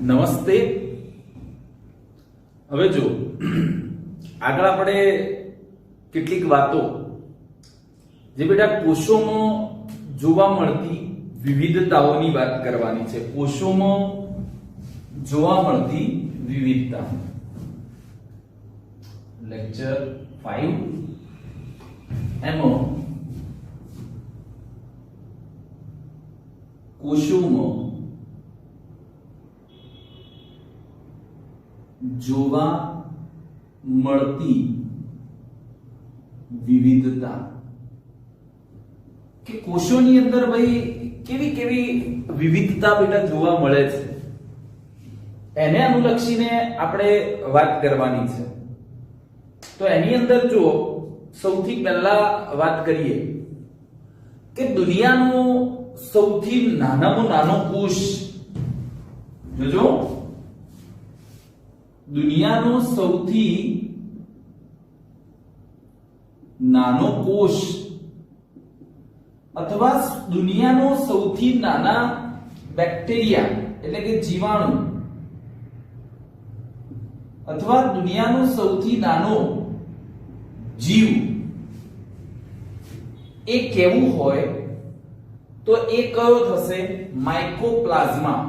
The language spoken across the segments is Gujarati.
નમસ્તે. હવે જો આગળ આપણે કેટલીક વાતો જે બેટા કોષોમાં જોવા મળતી વિવિધતાઓની વાત કરવાની છે. કોષોમાં જોવા મળતી વિવિધતા. લેક્ચર 5 એમાં કોષોમાં જોવા મળતી વિવિધતા કે કોષોની અંદર ભાઈ કેવી કેવી વિવિધતા બેટા જોવા મળે છે એને અનુલક્ષીને આપણે વાત કરવાની છે. તો એની અંદર જો સૌથી પહેલા વાત કરીએ કે દુનિયાનો સૌથી નાનામાં નાનો કોષ જોજો, દુનિયાનો સૌથી નાનો કોષ અથવા દુનિયાનો સૌથી નાના બેક્ટેરિયા એટલે કે જીવાણુ અથવા દુનિયાનો સૌથી નાનો જીવ એ કેવું હોય તો એ કયો થશે? માઇકોપ્લાઝમા.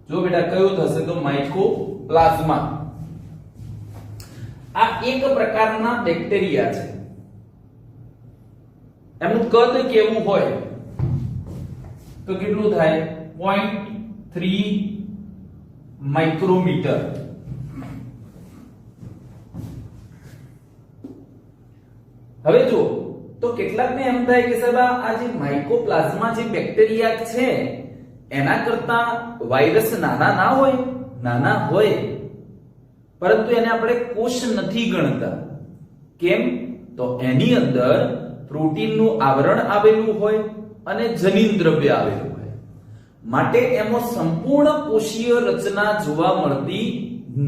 જો બેટા કયો થશે તો માઇકોપ્લાઝમા. આ એક પ્રકારના બેક્ટેરિયા છે. એનું કદ કેવું હોય તો કેટલું થાય? 0.3 માઇક્રોમીટર. હવે જો તો કેટલાકને એમ થાય કે સાહેબ આ જે માઇકોપ્લાઝમા જે બેક્ટેરિયા છે એના કરતા વાયરસ નાના ના હોય? નાના હોય, પરંતુ એને આપણે કોષ નથી ગણતા. કેમ? તો એની અંદર પ્રોટીનનું આવરણ આવેલું હોય અને જનીન દ્રવ્ય આવેલું હોય, માટે એમાં સંપૂર્ણ કોષીય રચના જોવા મળતી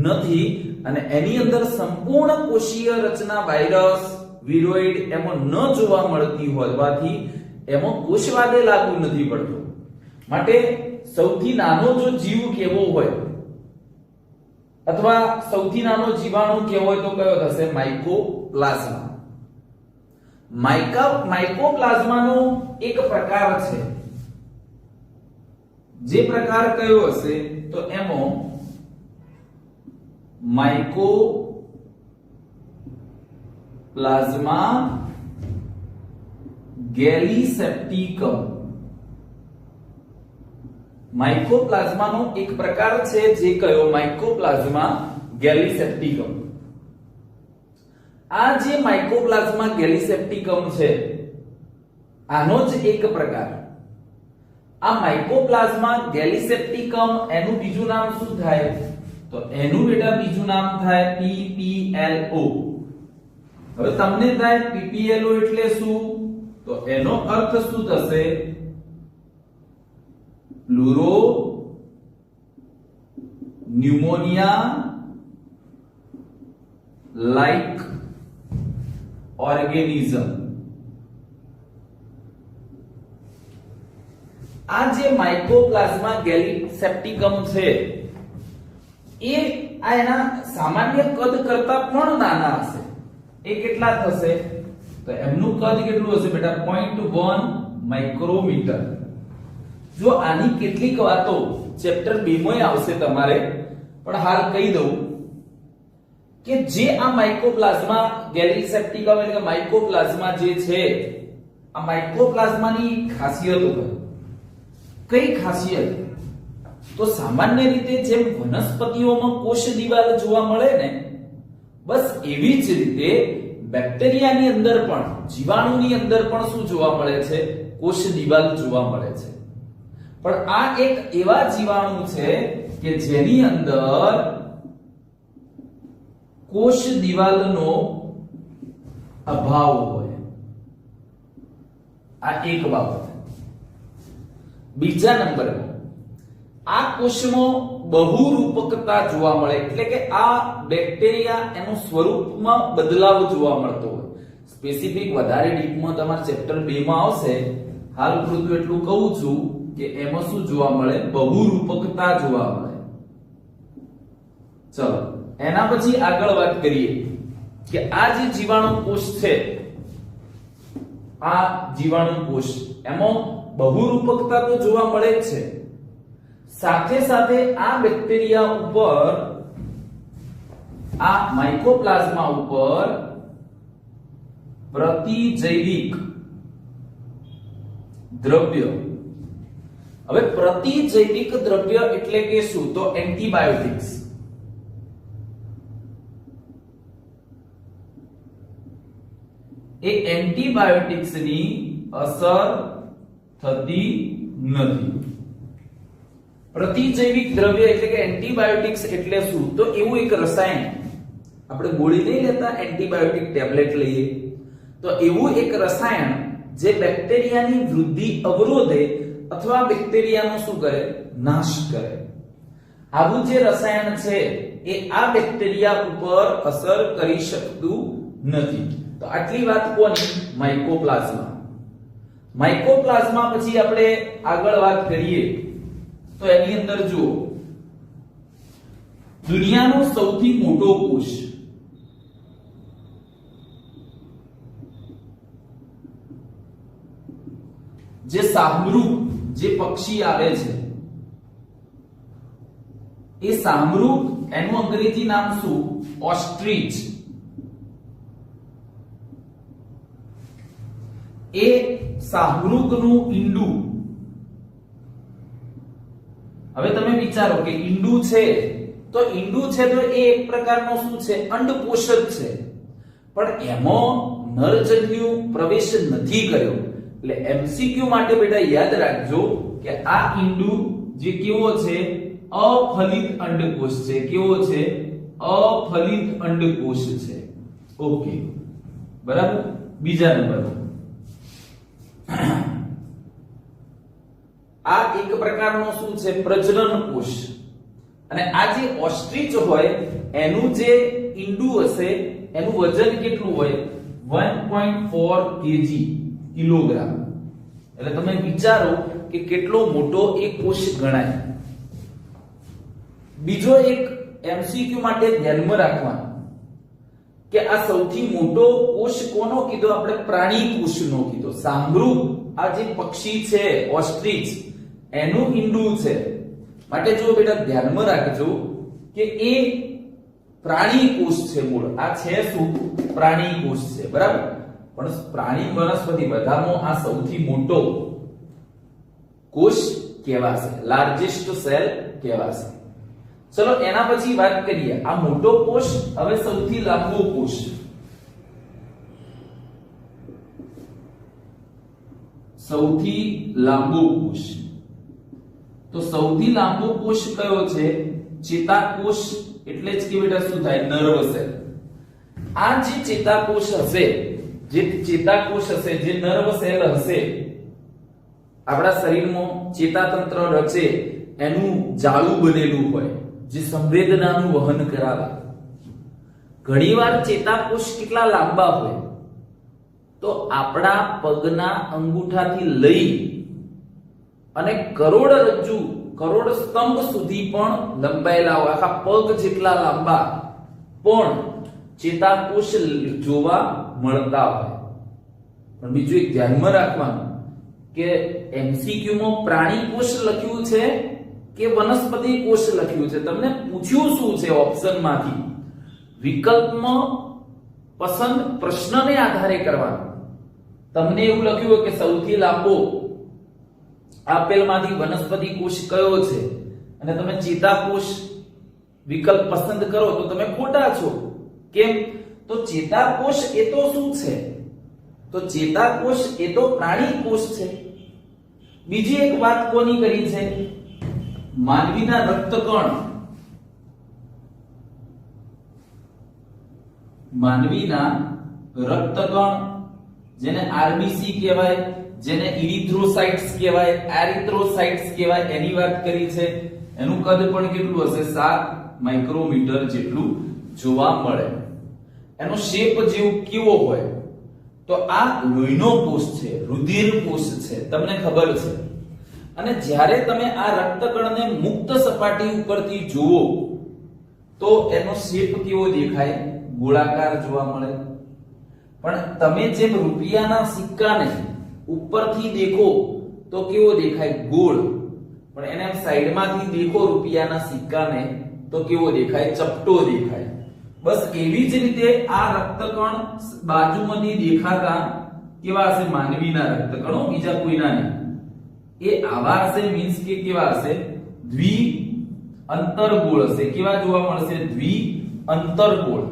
નથી. અને એની અંદર સંપૂર્ણ કોષીય રચના વાયરસ વિરોઇડ એમાં ન જોવા મળતી હોવાથી એમાં કોષવાદે લાગુ નથી પડતો. માટે સૌથી નાનો જો જીવ કેવો હોય અથવા સૌથી નાનો જીવાણુ કેવો હોય તો કયો થશે? માઇકોપ્લાઝમા. માઇકોપ્લાઝમાનો એક પ્રકાર છે. જે પ્રકાર કયો હશે તો એમાં માઇકોપ્લાઝમા ગેલિસેપ્ટિકમ. માઇકોપ્લાઝમાનો એક પ્રકાર છે જે કયો? માઇકોપ્લાઝમા ગેલિસેપ્ટિકમ. આ જે માઇકોપ્લાઝમા ગેલિસેપ્ટિકમ છે આનો જ એક પ્રકાર. આ માઇકોપ્લાઝમા ગેલિસેપ્ટિકમ એનું બીજું નામ શું થાય? તો એનું બેટા બીજું નામ થાય PPLO. હવે તમને થાય PPLO એટલે શું? તો એનો અર્થ શું થશે? પ્લુરો ન્યુમોનિયા લાઇક ઓર્ગેનિઝમ. આ જે માઇકોપ્લાઝમા ગેલિસેપ્ટિકમ છે એ આ એના સામાન્ય કદ કરતા પણ નાના હશે. એ કેટલા થશે? તો એમનું કદ કેટલું હશે બેટા? 0.1 માઇક્રોમીટર. જો આની કેટલીક વાતો ચેપ્ટર 2 માં આવશે તમારે, પણ હાલ કહી દઉં કે જે આ માઇકોપ્લાઝમા ગેલિસેપ્ટિકમ એટલે કે માઇકોપ્લાઝમા જે છે આ માઇકોપ્લાઝમાની ખાસિયતો કઈ ખાસિયત? તો સામાન્ય રીતે જેમ વનસ્પતિઓમાં કોષ દિવાલ જોવા મળે ને, બસ એવી જ રીતે બેક્ટેરિયાની અંદર પણ, જીવાણુની અંદર પણ શું જોવા મળે છે? કોષ દિવાલ જોવા મળે છે. પણ આ એક એવા જીવાણુ છે કે જેની અંદર કોષ દિવાલનો અભાવ હોય. આ એક બાબત. બીજા નંબરમાં આ કોષમાં બહુરૂપકતા જોવા મળે, એટલે કે આ બેક્ટેરિયા એનું સ્વરૂપમાં બદલાવ જોવા મળતો હોય. સ્પેસિફિક વધારે ડીપમાં તમારા ચેપ્ટર 2 માં આવશે. હાલ પૂરતું એટલું કહું છું કે એમાં શું જોવા મળે? બહુરૂપકતા જોવા મળે. ચલો એના પછી આગળ વાત કરીએ કે આ જે જીવાણુ કોષ છે, આ જીવાણુ કોષ એમાં બહુરૂપકતા તો જોવા મળે જ છે, સાથે સાથે આ બેક્ટેરિયા ઉપર, આ માઇકોપ્લાઝમા ઉપર પ્રતિજૈવિક દ્રવ્ય. હવે પ્રતિજૈવિક દ્રવ્ય એટલે કે શું? તો એન્ટીબાયોટિક્સ. એ એન્ટીબાયોટિક્સ ની અસર થતી નથી. પ્રતિજૈવિક દ્રવ્ય એટલે કે એન્ટીબાયોટિક્સ એટલે શું? તો એવું એક રસાયણ, આપણે ગોળી નહીં લેતા, એન્ટીબાયોટિક ટેબ્લેટ લઈએ, તો એવું એક રસાયણ જે બેક્ટેરિયાની વૃદ્ધિ અવરોધે અથવા બેક્ટેરિયાનો શું કરે? નાશ કરે. આવું જે રસાયણ છે એ આ બેક્ટેરિયા ઉપર અસર કરી શકતું નથી. તો આટલી વાત કોની? માઇકોપ્લાઝમા. માઇકોપ્લાઝમા પછી આપણે આગળ વાત કરીએ તો એની અંદર જુઓ, દુનિયાનો સૌથી મોટો કોષ, જે શાહમૃગ જે પક્ષી આવે છે, એ શાહમૃગ, એનું અંગ્રેજી નામ શું? ઓસ્ટ્રીચ. એ શાહમૃગનું ઈંડું, હવે તમે વિચારો કે ઈંડું છે તો ઈંડું છે તો એ એક પ્રકારનો શું છે? અંડકોષ જ છે, પણ એમાં નરજન્યુ પ્રવેશ નથી કર્યો. એટલે એમસીક્યુ માટે બેટા યાદ રાખજો કે આ ઈંડું જે કેવો છે? અફલિત અંડકોષ છે. કેવો છે? અફલિત અંડકોષ છે. ઓકે, બરાબર. બીજા નંબર, આ એક પ્રકારનો શું છે? પ્રજનન કોષ. અને આ જે ઓસ્ટ્રીચ હોય એનું જે ઈંડું હશે એનું વજન કેટલું હોય? 1.4 kg, કિલોગ્રામ. એટલે તમે વિચારો કે કેટલો મોટો એક કોષ ગણાય. બીજો એક એમસીક્યુ માટે ધ્યાનમાં રાખવાનું કે આ સૌથી મોટો કોષ કોનો કીધો? આપણે પ્રાણી કોષનો કીધો. શાહમૃગ, આ જે પક્ષી છે ઓસ્ટ્રીચ, એનું ઈંડું છે. માટે જો બેટા ધ્યાનમાં રાખજો કે એ પ્રાણી કોષ છે મૂળ. આ છે શું? પ્રાણી કોષ છે, બરાબર. પણ પ્રાણી વનસ્પતિ બધામાં આ સૌથી મોટો કોષ કહેવાશે, લાર્જેસ્ટ સેલ કહેવાશે. ચલો એના પછી વાત કરીએ આ મોટો કોષ. હવે સૌથી લાંબો કોષ, સૌથી લાંબો કોષ. તો સૌથી લાંબો કોષ કયો છે? ચેતાકોષ. એટલે જ કે બેટા શું થાય? Nerve cell. આ જે ચેતાકોષ હશે, જે ચેતાકોષ હશે, જે નર્વ સેલ હશે, આપણા શરીરમાં ચેતાતંત્ર રચે એનું જાળું બનેલું હોય જે સંવેદનાનું વહન કરાવે. ઘણીવાર ચેતાકોષ કેટલા લાંબા હોય? તો આપણા પગના અંગૂઠાથી લઈ અને કરોડરજ્જુ, કરોડ સ્તંભ સુધી પણ લંબાયેલા હોય. આખા પગ જેટલા લાંબા પણ ચેતાકોષ જોવા મળતા હોય. પણ બીજું એક ધ્યાનમાં રાખવાનું કે એમસીક્યુ માં પ્રાણી કોષ લખ્યું છે કે વનસ્પતિ કોષ લખ્યું છે? તમને પૂછ્યું શું છે ઓપ્શનમાંથી? વિકલ્પમાં પસંદ પ્રશ્નને આધારે કરવાનું. તમને એવું લખ્યું હોય કે સૌથી લાંબો આપેલમાંથી વનસ્પતિ કોષ કયો છે અને તમે ચેતાકોષ વિકલ્પ પસંદ કરો તો તમે ખોટા છો. કેમ? તો ચેતાકોષ એ તો શું છે? તો ચેતાકોષ એ તો પ્રાણી કોષ છે. બીજી એક વાત કોની કરી છે? માનવીના રક્તકણ, માનવીના રક્તકણ જેને આરબીસી કહેવાય, જેને ઇરિથ્રોસાઇટ્સ કહેવાય, એરિથ્રોસાઇટ્સ કહેવાય, એની વાત કરી છે. એનું કદ પણ કેટલું હશે? 7 માઇક્રોમીટર જેટલું જોવા મળે. એનો શેપ જેવો કેવો હોય? તો આ લોહીનો કોષ છે, રુધિર કોષ છે, તમને ખબર છે. અને જ્યારે તમે આ રક્તકણને મુક્ત સપાટી ઉપરથી જુઓ તો એનો શેપ કેવો દેખાય? ગોળાકાર જોવા મળે. પણ તમે જેમ રૂપિયાના સિક્કાને ઉપરથી દેખો તો કેવો દેખાય? ગોળ. પણ એને સાઈડમાંથી દેખો રૂપિયાના સિક્કાને તો કેવો દેખાય? ચપટો દેખાય. બસ એવી જ રીતે આ રક્તકણ બાજુમાંથી દેખાતા કેવા હશે? માનવીના રક્તકણો, બીજા કોઈના નહીં. એ આવા હશે, મીન્સ કે કેવા હશે? દ્વિ અંતરગોળ હશે. કેવા જોવા મળશે? દ્વિ અંતરગોળ.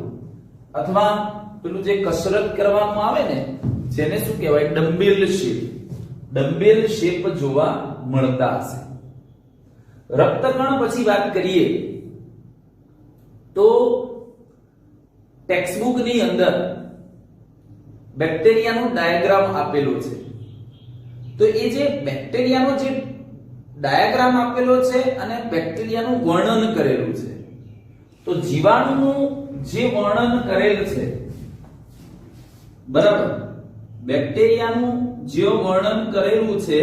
અથવા પેલું જે કસરત કરવામાં આવે ને, જેને શું કહેવાય? Dumbbell shape. ડમ્બેલ શેપ જોવા મળતા હશે. રક્તકણ પછી વાત કરીએ તો ટેક્સ્ટબુક ની અંદર બેક્ટેરિયાનો ડાયાગ્રામ આપેલો છે. તો એ જે બેક્ટેરિયાનો જે ડાયાગ્રામ આપેલો છે અને બેક્ટેરિયાનું વર્ણન કરેલું છે. તો જીવાણુનું જે વર્ણન કરેલ છે, બરાબર, બેક્ટેરિયાનું જે વર્ણન કરેલું છે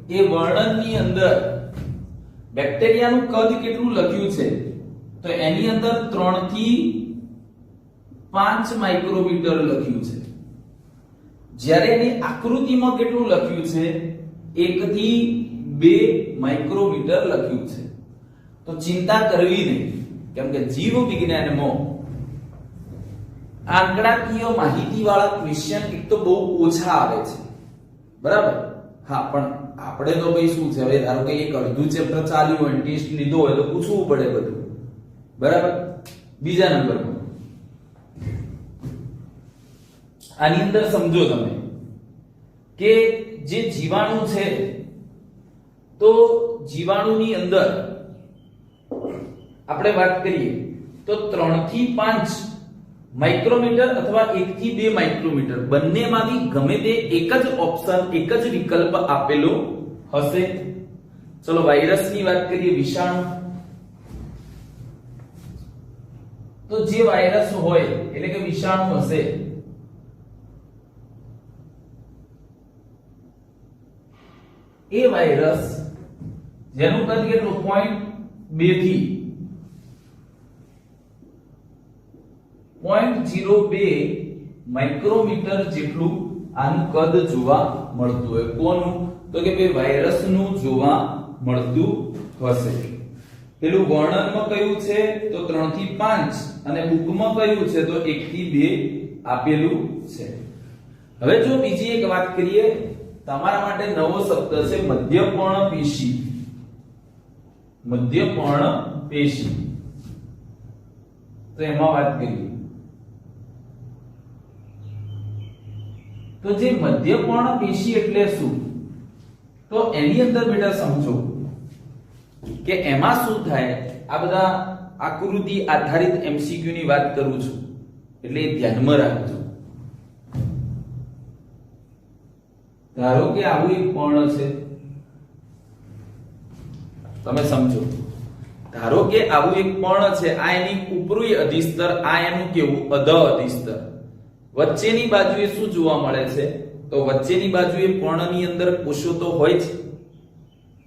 એ વર્ણનની અંદર બેક્ટેરિયાનું કદ કેટલું લખ્યું છે? તો એની અંદર 3 થી 5 માઇક્રોમીટર લખ્યું છે. જ્યારે એની આકૃતિમાં કેટલું લખ્યું છે? 1 થી 2 માઇક્રોમીટર લખ્યું છે. તો ચિંતા કરવી નહીં, કેમ કે જીવ વિજ્ઞાનમાં આંકડાકીય માહિતી વાળા ક્વેશ્ચન એક તો બહુ ઓછા આવે છે, બરાબર. હા, પણ આપણે તો ભાઈ શું છે, હવે ધારો કે એક અડધું ચેપ્ટર ચાલ્યું હોય, ટેસ્ટ લીધો હોય તો પૂછવું પડે બધું, બરાબર. બીજા નંબરમાં આની અંદર સમજો તમે કે જે જીવાણુ છે, તો જીવાણુની અંદર આપણે વાત કરીએ તો 3 થી 5 માઇક્રોમીટર અથવા 1 થી 2 માઇક્રોમીટર બંનેમાંથી ગમે તે એક જ ઓપ્શન, એક જ વિકલ્પ આપેલો હશે. ચલો વાયરસની વાત કરીએ, વિષાણુ. તો જે વાયરસ હોય એટલે કે વિષાણુ હશે, એ વાયરસ જેનું કદ કેટલું? 0.2 થી 0.02 માઇક્રોમીટર જેટલું આનું કદ જોવા મળતું હોય. કોનું? તો કે ભાઈ વાયરસનું જોવા મળતું હશે. પેલું વર્ણનમાં કયું છે? તો 3 થી 5 અને બુકમાં કયું છે? તો 1 થી 2 આપેલું છે. હવે જો બીજી એક વાત કરીએ, તમારા માટે નવો શબ્દ છે મધ્યપર્ણ પેશી. મધ્યપર્ણ પેશી. તો એમાં વાત કરીએ તો જે મધ્યપર્ણ પેશી એટલે શું? તો એની અંદર બેટા સમજો કે એમાં શું થાય. આ બધા આકૃતિ આધારિત એમસીક્યુ ની વાત કરું છું, એટલે ધ્યાનમાં રાખજો. ધારો કે આવું એક પર્ણ છે, તમે સમજો. ધારો કે આવું એક પર્ણ છે, આ એની ઉપરી અધિસ્તર, આ એનું કેવું? અધ અધિસ્તર. વચ્ચેની બાજુએ શું જોવા મળે છે? તો વચ્ચેની બાજુએ પર્ણની અંદર કોષો તો હોય જ.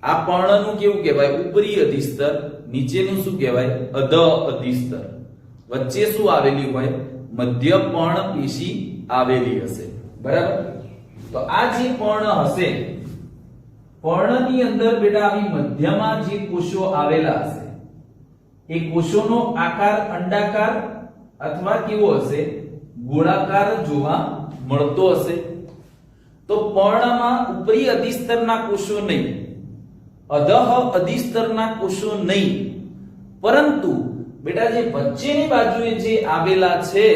આ પર્ણનું કેવું કહેવાય? ઉપરી અધિસ્તર. નીચેનું શું કહેવાય? અધ અધિસ્તર. વચ્ચે શું આવેલી હોય? મધ્યપર્ણ પેશી આવેલી હશે, બરાબર. તો આ જે પર્ણ હશે, પર્ણની અંદર બેટા આવી મધ્યમાં જે કોષો આવેલા હશે, એ કોષોનો આકાર અંડાકાર અથવા કેવો હશે? ગોળાકાર જોવા મળતો હશે. તો પર્ણમાં ઉપરી અધિસ્તરના કોષો નહીં, અધઃ અધિસ્તરના કોષો નહીં, પરંતુ બેટા જે વચ્ચેની બાજુએ જે આવેલા છે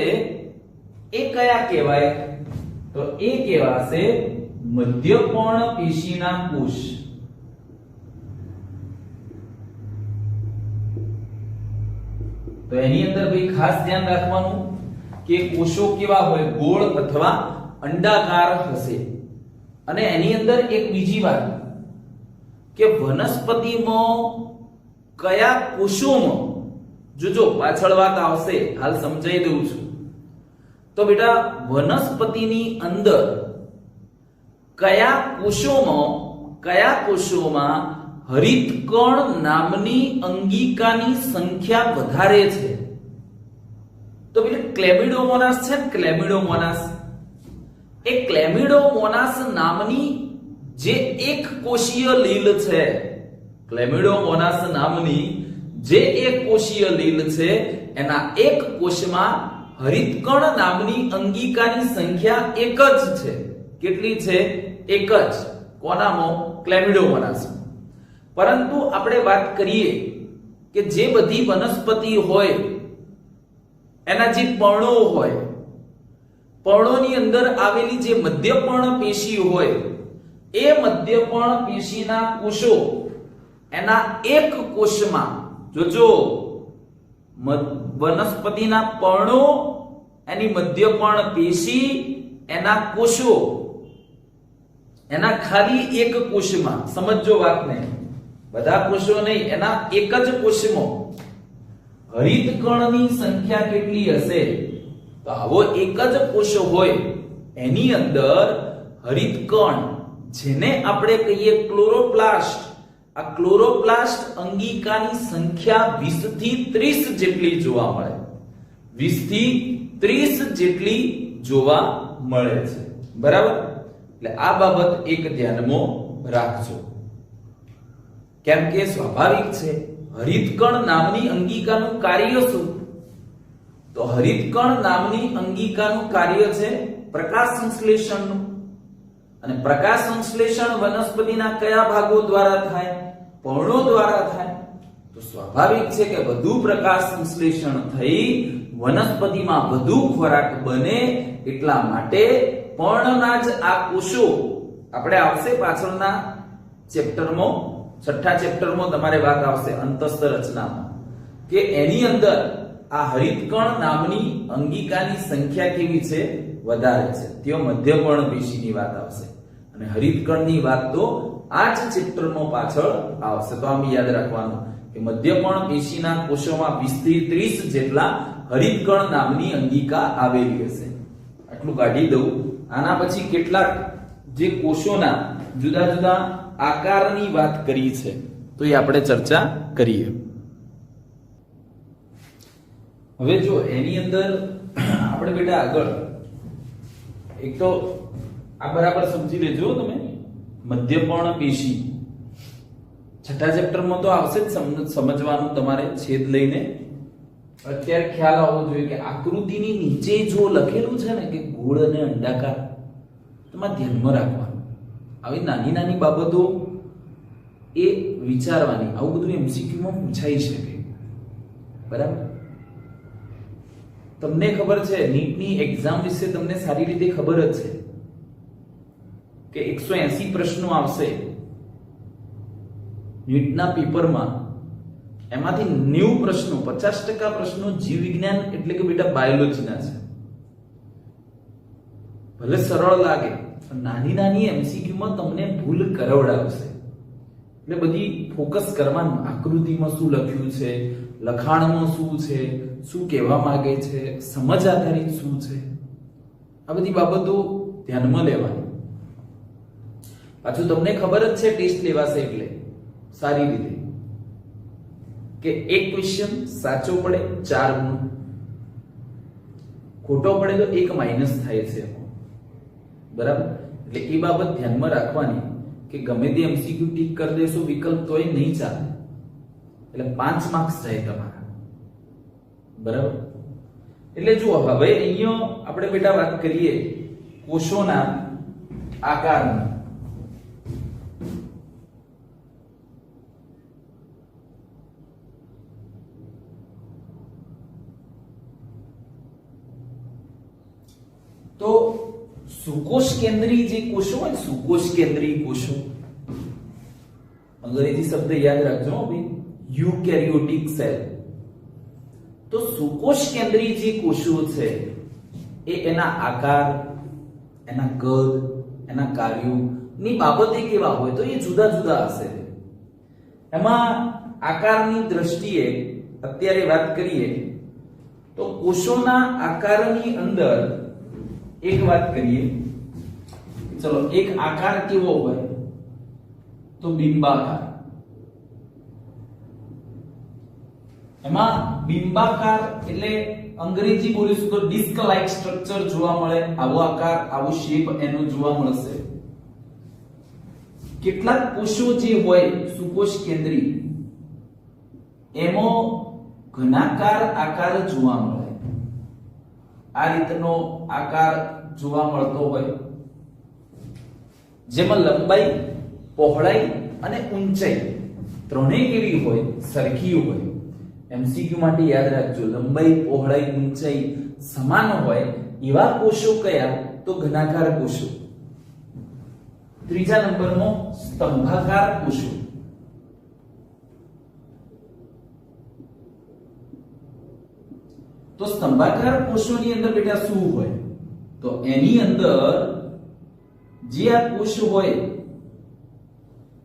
એ કયા કહેવાય? તો એ કહેવાશે મધ્યપર્ણ પેશીના કોષ. તો એની અંદર ભાઈ ખાસ ધ્યાન રાખવાનું કે કોષો કેવા હોય? ગોળ અથવા અંડાકાર હશે. અને એની અંદર એક બીજી વાત કે વનસ્પતિમાં કયા કોષોમાં, જોજો પાછળ વાત આવશે, હાલ સમજાઈ દઉં છું. તો બેટા વનસ્પતિની અંદર કયા કોષોમાં હરિતકણ નામની અંગિકાની સંખ્યા વધારે છે? તો બેટા ક્લેમિડોમોનાસ છે ને, ક્લેમિડોમોનાસ, એ ક્લેમિડોમોનાસ નામની જે એક કોષીય લીલ છે, ક્લેમિડોમોનાસ નામની જે એક કોષીય લીલ છે, એના એક કોષમાં હરિતકણ નામની અંગિકાની સંખ્યા એક જ છે. કેટલી છે? એક જ. કોનામાં? ક્લેમિડોમોનાસ. પરંતુ આપણે વાત કરીએ કે જે બધી વનસ્પતિ હોય એના જે પર્ણો હોય, પર્ણોની અંદર આવેલી જે મધ્યપર્ણ પેશી હોય, એ મધ્યપર્ણ પેશીના કોષો એના એક કોષમાં, જોજો, વનસ્પતિના પર્ણો, એની મધ્યપર્ણ પેશી, એના કોષો, એના ખાલી એક કોષમાં, સમજો વાતને, બધા કોષો નહીં, એના એક જ કોષમાં હરિતકણની સંખ્યા કેટલી હશે? તો આવો એક જ કોષ હોય એની અંદર હરિતકણ, જેને આપણે કહીએ ક્લોરોપ્લાસ્ટ, આ ક્લોરોપ્લાસ્ટ અંગિકાની સંખ્યા 20 થી 30 જેટલી જોવા મળે. 20 થી 30 જેટલી જોવા મળે છે. બરાબર? એટલે આ બાબત એક ધ્યાનમાં રાખજો. કેમ કે સ્વાભાવિક છે, હરિતકણ નામની અંગિકાનું કાર્ય શું? તો હરિતકણ નામની અંગિકાનું કાર્ય છે પ્રકાશ સંશ્લેષણનું. અને પ્રકાશ સંશ્લેષણ વનસ્પતિના કયા ભાગો દ્વારા થાય? પર્ણો દ્વારા થાય. તો સ્વાભાવિક છે કે વધુ પ્રકાશ સંશ્લેષણ થઈ વનસ્પતિમાં વધુ ખોરાક બને, એટલા માટે પર્ણના જ આ કોષો, આપણે આવશે પાછળના ચેપ્ટરમાં, છઠ્ઠા ચેપ્ટરમાં તમારે વાત આવશે અંતસ્થ રચનામાં, કે એની અંદર આ હરિતકણ નામની અંગિકાની સંખ્યા કેવી છે? વધારે છે. ત્યાં મધ્યપર્ણ પેશીની વાત આવશે અને હરિતકણની વાત તો આ જ ચેપ્ટરમાં પાછળ આવશે. તો આમ યાદ રાખવાનું કે મધ્યપર્ણ પેશીના કોષોમાં 20 થી 30 જેટલા હરિતકણ નામની અંગિકા આવેલી હશે. આટલું કાઢી દઉં. આના પછી કેટલાક જે કોષોના જુદા જુદા આકારની વાત કરી છે, તો એ આપણે ચર્ચા કરીએ. હવે જો એની અંદર આપણે બેટા આગળ એક તો આ બરાબર સમજી લેજો તમે, મધ્યપર્ણ પેશી છઠ્ઠા ચેપ્ટરમાં તો આવશે જ સમજવાનું તમારે છેદ લઈને. અત્યારે ખ્યાલ આવવો જોઈએ કે આકૃતિની નીચે જો લખેલું છે ને કે ગોળ અને અંડાકાર, તમારે ધ્યાનમાં રાખવાનું. આવી નાની નાની બાબતો એ વિચારવાની. આવું બધું એમસીક્યુમાં પૂછાઈ શકે. બરાબર? તમને ખબર છે નીટની એક્ઝામ વિશે તમને સારી રીતે ખબર જ છે કે 180 પ્રશ્નો આવશે નીટના પેપરમાં. એમાંથી 90 પ્રશ્નો, 50% પ્રશ્નો જીવ વિજ્ઞાન એટલે કે બેટા બાયોલોજીના છે. ભલે સરળ લાગે પણ નાની નાની એમસીક્યુમાં તમને ભૂલ કરાવડાવશે. એટલે બધી ફોકસ કરવાનું. આકૃતિમાં શું લખ્યું છે, લખાણમાં શું છે, શું કહેવા માંગે છે, સમજ આધારિત શું છે, આ બધી બાબતો ધ્યાનમાં લેવાની. પાછું તમને ખબર જ છે ટેસ્ટ લેવાશે એટલે સારી રીતે કે એક ક્વેશ્ચન સાચો પડે 4 ગુણ, ખોટો પડે તો 1 માઈનસ થાય છે. બરાબર? એટલે એ બાબત ધ્યાનમાં રાખવાની કે ગમે તે એમસીક્યુ ટીક કરી દેશો વિકલ્પ તોય નહીં ચાલે. એટલે 5 માર્ક્સ જાય તમારા. બરાબર? એટલે જુઓ, હવે અહીંયા આપણે બેટા વાત કરીએ કોષોના આકારની. તો સુકોષ કેન્દ્રી જે કોષો હોય, સુકોષ કેન્દ્રી કોષો, અંગ્રેજી શબ્દ યાદ રાખજો ભાઈ, યુકેરિયોટિક સેલ. તો સુકોષ કેન્દ્રી જે કોષો છે એ એના આકાર, એના કદ, એના કાર્યો ની બાબતે કેવા હોય તો એ જુદા જુદા હશે. એમાં આકારની દ્રષ્ટિએ અત્યારે વાત કરીએ તો કોષોના આકારની અંદર એક વાત કરીએ, ચલો એક આકાર કેવો હોય તો બિંબાકાર. એમાં બિંબાકાર એટલે અંગ્રેજી બોલીશું તો ડિસ્ક લાઇક સ્ટ્રક્ચર જોવા મળે, આવો આકાર આવો શેપ એનો જોવા મળશે. કેટલાક કોષો જે હોય સુકોષ કેન્દ્રી એમાં ઘનાકાર આકાર જોવા મળે. આ રીતનો આકાર જોવા મળતો હોય જેમાં લંબાઈ, પહોળાઈ અને ઊંચાઈ ત્રણેય કેવી હોય? સરખી હોય. એમસીક્યુ માટે યાદ રાખજો, લંબાઈ, પહોળાઈ, ઊંચાઈ સમાન હોય એવા કોષો કયા? તો ઘનાકાર કોષો. ત્રીજા નંબરનો સ્તંભાકાર કોષો. તો સ્તંભાકાર કોષોની અંદર બેટા શું હોય? તો એની અંદર જે આ કોષ હોય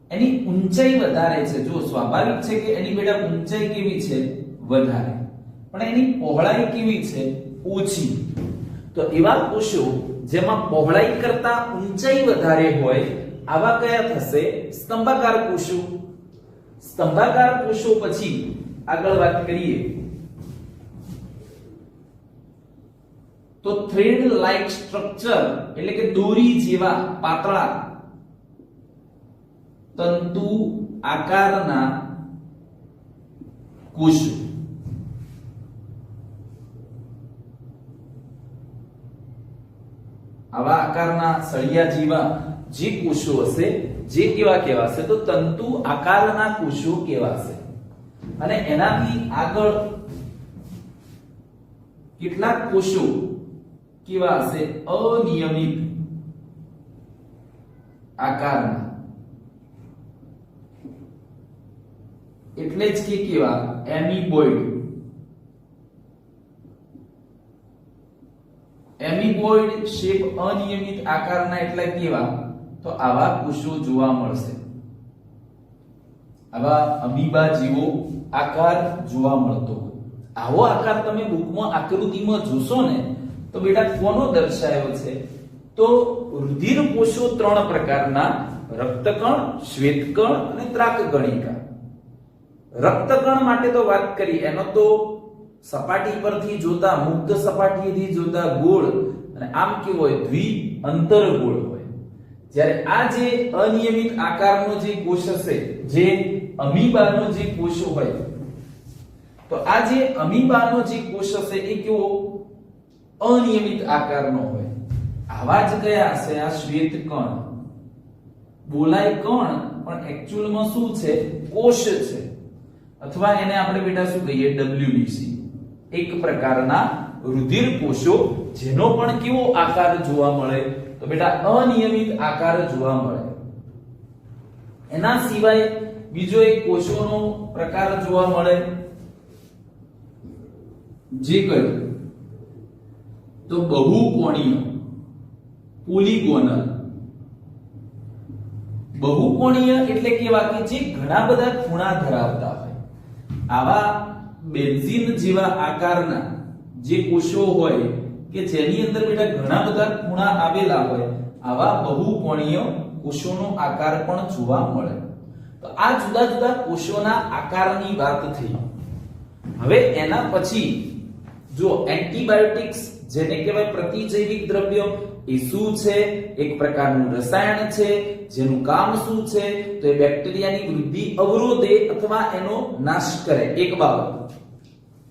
એની ઊંચાઈ વધારે છે. જો સ્વાભાવિક છે કે એની બેટા ઊંચાઈ કેવી છે? વધારે. પણ એની પહોળાઈ કેવી છે? ઓછી. તો એવા કોષો જેમાં પહોળાઈ કરતા ઊંચાઈ વધારે હોય આવા કયા થશે? સ્તંભાકાર કોષો. સ્તંભાકાર કોષો પછી આગળ વાત કરીએ તો થ્રેડ લાઇક સ્ટ્રક્ચર એટલે કે દોરી જેવા પાતળા તંતુ આકારના કોષો. આવા આકારના સળિયા જેવા જે કોષો હશે જે કેવા કહેવાશે? તો તંતુ આકારના કોષો કહેવાશે. અને એનાથી આગળ કેટલાક કોષો કેવા હશે? અનિયમિત આકારના. એટલે જ કે કેવા? એમીબોઇડ. એમીબોઇડ શેપ, અનિયમિત આકારના એટલે કેવા? તો આવા કોષો જોવા મળશે. આવા અમીબા જેવો આકાર જોવા મળતો. આવો આકાર તમે બુકમાં આકૃતિમાં જોશો ને તો બેટા કોનો દર્શાવ્યો છે? તો રુધિર કોષો ત્રણ પ્રકારના: રક્તકણ, શ્વેતકણ અને ત્રાકગણિકા. રક્તકણ માટે તો વાત કરી, એનો તો સપાટી પરથી જોતા, મુક્ત સપાટીથી જોતા ગોળ અને આમ કેવો હોય? દ્વિઅંતર ગોળ હોય. જ્યારે આ જે અનિયમિત આકારનો જે કોષ હશે, જે અમીબાનો જે કોષ હોય, તો આ જે અમીબાનો જે કોષ હશે એ કેવો? અનિયમિત આકારનો હોય. આવા જ કયા હશે? આ શ્વેત કણ. બોલાય કણ પણ એક્ચ્યુઅલમાં શું છે? કોષ છે. અથવા એને આપણે બેટા શું કહીએ? WBC. એક પ્રકારના રુધિર કોષો જેનો પણ કેવો આકાર જોવા મળે? તો બેટા અનિયમિત આકાર જોવા મળે. એના સિવાય બીજો એક કોષોનો પ્રકાર જોવા મળે જે કયો? તો બહુકોણીય, પોલીગોનલ. બહુકોણીય એટલે કેવા? કે જે ઘણા બધા ખૂણા ધરાવતા હોય. આવા બેન્ઝીન જેવા આકારના જે કોષો હોય કે જેની અંદર બેટા ઘણા બધા ખૂણા આવેલા હોય, આવા બહુકોણીય કોષોનો આકાર પણ જોવા મળે. તો આ જુદા જુદા કોષોના આકારની વાત થઈ. હવે એના પછી જો એન્ટીબાયોટિક્સ જેને કહેવાય પ્રતિજૈવિક દ્રવ્યો, એ શું છે? એક પ્રકારનું રસાયણ છે જેનું કામ શું છે? તો એ બેક્ટેરિયાની વૃદ્ધિ અવરોધે અથવા એનો નાશ કરે. એક બાબત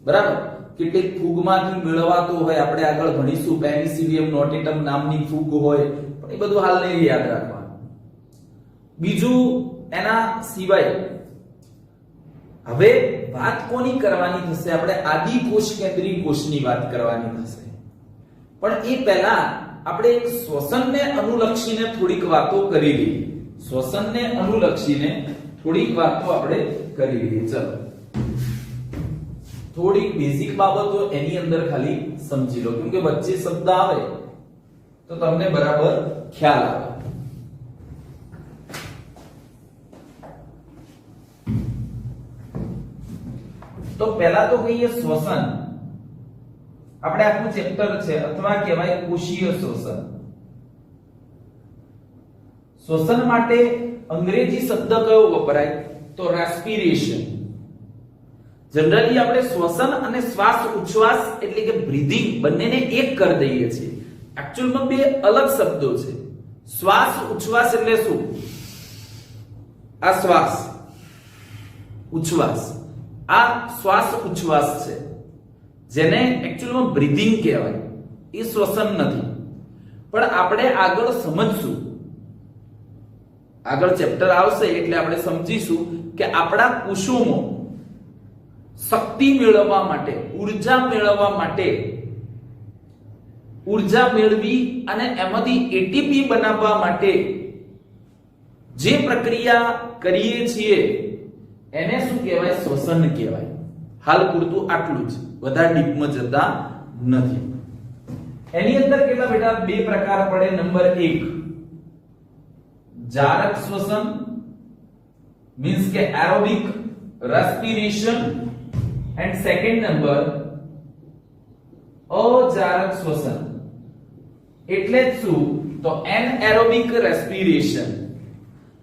બરાબર. કેટલીક ફૂગમાંથી મેળવાતો હોય, આપણે આગળ ભણીશું, પેનિસિલિયમ નોટેટમ નામની ફૂગ હોય, પણ એ બધું હાલ નહીં યાદ રાખવાનું. બીજું એના સિવાય હવે વાત કોની કરવાની થશે? આપણે આદિ કોષ કેન્દ્રીય કોષની વાત કરવાની થશે. પણ એ પહેલા આપણે એક શ્વસનને અનુલક્ષીને થોડીક વાતો કરી લઈએ. શ્વસનને અનુલક્ષીને થોડીક વાતો આપણે કરી લઈએ. ચલો, થોડીક બેઝિક બાબતો એની અંદર ખાલી સમજી લો, કેમ કે વચ્ચે શબ્દ આવે તો તમને બરાબર ખ્યાલ આવે. તો પહેલા તો કહીએ શ્વસન. આપણે આખું ચેપ્ટર છે, અથવા કહેવાય કોષીય શોષણ. શ્વસન માટે અંગ્રેજી શબ્દ કયો વપરાય? તો રેસ્પિરેશન. જનરલી આપણે શ્વસન અને શ્વાસ ઉચ્છ્વાસ એટલે કે બ્રીધિંગ બંનેને એક કરી દઈએ છીએ. એક્ચ્યુઅલમાં બે અલગ શબ્દો છે. શ્વાસ ઉચ્છ્વાસ એટલે શું? આ શ્વાસ ઉચ્છ્વાસ, આ શ્વાસ ઉચ્છ્વાસ છે, જેને એક્ચ્યુઅલમાં બ્રીધિંગ કહેવાય. એ શ્વસન નથી. પણ આપણે આગળ સમજશું, આગળ ચેપ્ટર આવશે એટલે આપણે સમજીશું કે આપણા કોષોમાં શક્તિ મેળવવા માટે, ઉર્જા મેળવવા માટે, ઉર્જા મેળવી અને એમાંથી એટીપી બનાવવા માટે જે પ્રક્રિયા કરીએ છીએ એને શું કહેવાય? શ્વસન કહેવાય. હાલ પૂરતું આટલું જ, વધારે ડીપમાં જતા નથી. એની અંદર કેટલા બેટા? બે પ્રકાર પડે. નંબર 1 જારક શ્વસન, મીન્સ કે aerobic respiration, and second number અજારક શ્વસન. એટલે જ શું? તો એનએરોબિક રેસ્પિરેશન.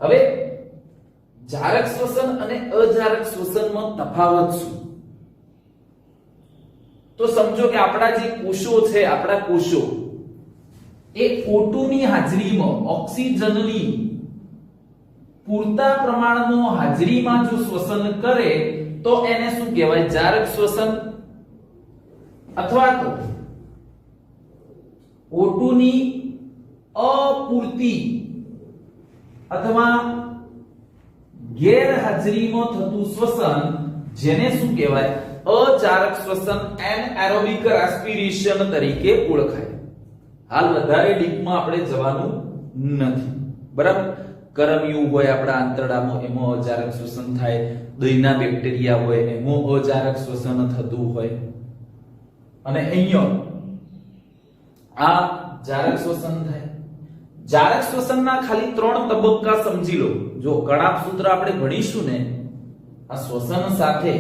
હવે જારક શ્વસન અને અજારક શ્વસનમાં તફાવત શું? તો સમજો કે આપણા જે કોષો છે, આપણા કોષો એ O2 ની હાજરીમાં, ઓક્સિજનની પૂરતા પ્રમાણમાં હાજરીમાં જો શ્વસન કરે તો એને શું કહેવાય? જારક શ્વસન. અથવા તો O2 ની અપૂર્તિ અથવા ગેરહાજરીમાં થતું શ્વસન, જેને શું કહેવાય? અજારક શ્વસન, એનએરોબિક રેસ્પિરેશન તરીકે ઓળખાય. હાલ વધારે ડીપમાં આપણે જવાનું નથી, બરાબર? કરમિયું હોય આપણા આંતરડામાં, એમાં અજારક શ્વસન થાય. દહીંના બેક્ટેરિયા હોય એમાં અજારક શ્વસન થતું હોય. અને અહીંયા આ જારક શ્વસન થાય. જારક શ્વસનના ખાલી 3 તબક્કા સમજી લો. જો કણાપ સૂત્ર આપણે ભણીશું ને, આ શ્વસન સાથે,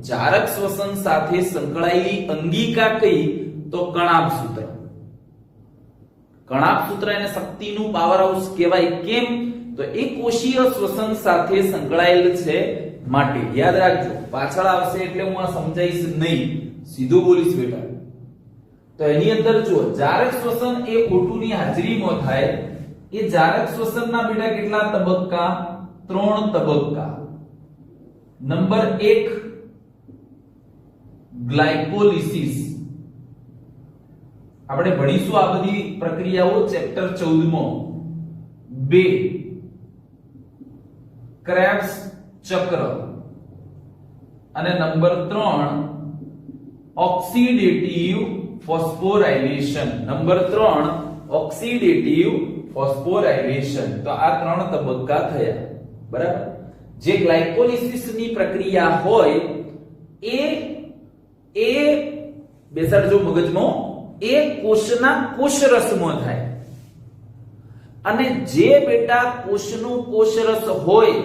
જારક શ્વસન સાથે સંકળાયેલી અંગિકા કઈ? તો કણાપ સૂત્ર. કણાપ સૂત્ર એને શક્તિનું પાવર હાઉસ કહેવાય. કેમ? તો એ કોષીય શ્વસન સાથે સંકળાયેલ છે માટે. યાદ રાખજો, પાછળ આવશે એટલે હું આ સમજાઈશ નહીં, સીધું બોલીશ બેટા. તો એની અંદર જો જારક શ્વસન એ O2 ની હાજરીમાં થાય. એ જારક શ્વસનના બેટા કેટલા તબક્કા? 3 તબક્કા. Number 1 glycolysis. આપણે ભણીશું આ બધી પ્રક્રિયાઓ ચેપ્ટર 14 માં. 2 ક્રેબ્સ ચક્ર. અને number 3 oxidative phosphorylation. Number 3 oxidative phosphorylation. તો આ 3 તબક્કા થયા, બરાબર? જે ગ્લાયકોલિસિસ ની પ્રક્રિયા હોય એ બેસાડજો મગજમાં, એ કોષના કોષરસમાં થાય. અને જે બેટા કોષનું કોષરસ હોય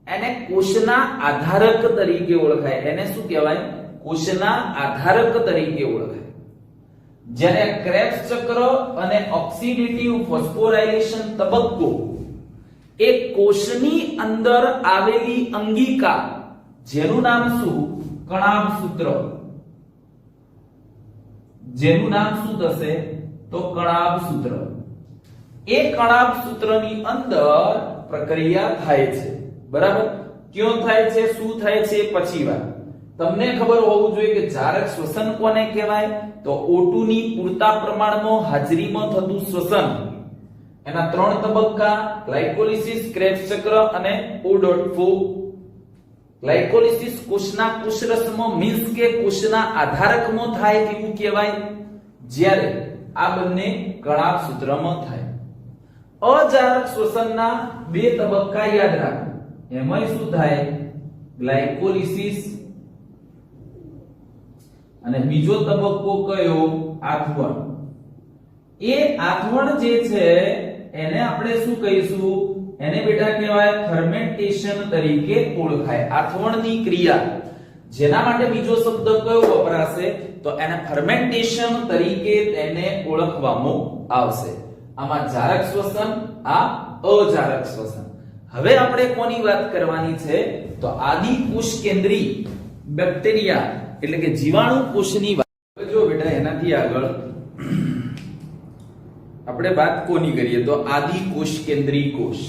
એને કોષના આધારક તરીકે ઓળખાય. એને શું કહેવાય? કોષના આધારક તરીકે ઓળખાય. જ્યારે ક્રેબ્સ ચક્ર અને ઓક્સિડેટિવ ફોસ્ફોરાયલેશન તબક્કો એ કોષની અંદર આવેલી અંગિકા, જેનું નામ શું? કણાભ સૂત્ર. જેનું નામ શું થશે? તો કણાભ સૂત્ર. એ કણાભ સૂત્રની અંદર પ્રક્રિયા થાય છે, બરાબર? ક્યાં થાય છે, શું થાય છે, પછી વાત. તમને ખબર હોવું જોઈએ કે જારક શ્વસન કોને કહેવાય? તો O2 ની પૂરતા પ્રમાણમાં હાજરીમાં થતું શ્વસન. એના 3 તબક્કા: ગ્લાયકોલિસિસ, ક્રેબ્સ ચક્ર અને O.4. ગ્લાયકોલિસિસ કોષના કોષરસમાં, મીન્સ કે કોષના આધારકમાં થાય તેવું કહેવાય. જ્યારે આ બંને કણાભ સૂત્રમાં થાય. અજારક શ્વસનના 2 તબક્કા યાદ રાખો. એમાં શું થાય? ગ્લાયકોલિસિસ અને બીજો તબક્કો કયો? આથવણ. એ આથવણ જે છે એને આપણે શું કહીશું? એને બેટા કહેવાય ફર્મેન્ટેશન તરીકે ઓળખાય. આથવણની ક્રિયા જેના માટે બીજો શબ્દ કયો વપરાશે તો એને ફર્મેન્ટેશન તરીકે તેને ઓળખવામાં આવશે. આમાં જારક શ્વસન, આ અજારક શ્વસન. હવે આપણે કોની વાત કરવાની છે તો આદિ કોષ કેન્દ્રી બેક્ટેરિયા એટલે કે જીવાણુ કોષની વાત. જો બેટા એનાથી આગળ આપણે વાત કોની કરીએ તો આદિ કોષ કેન્દ્રી કોષ.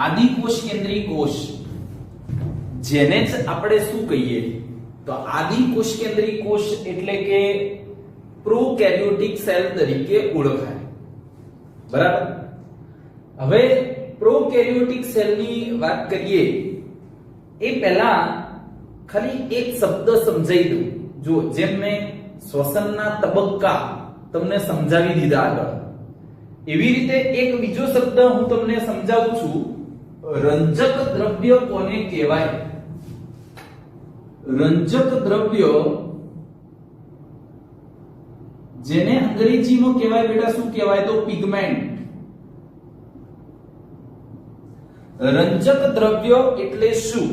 આદિ કોષ કેન્દ્રી કોષ જેને જ આપણે શું કહીએ તો આદિ કોષ કેન્દ્રી કોષ એટલે કે પ્રોકેરિયોટિક સેલ તરીકે ઓળખાય. બરાબર. હવે પ્રોકેરિયોટિક સેલની વાત કરીએ એ પહેલા ખાલી એક શબ્દ સમજાવી દઉં. જો જેમ મેં શ્વસનના તબક્કા તમને સમજાવી દીધા આગળ, એવી રીતે એક બીજો શબ્દ હું તમને સમજાવું છું. રંજક દ્રવ્ય કોને કહેવાય? રંજક દ્રવ્ય જેને અંગ્રેજીમાં કહેવાય બેટા શું કહેવાય તો પિગમેન્ટ. રંજક દ્રવ્ય એટલે શું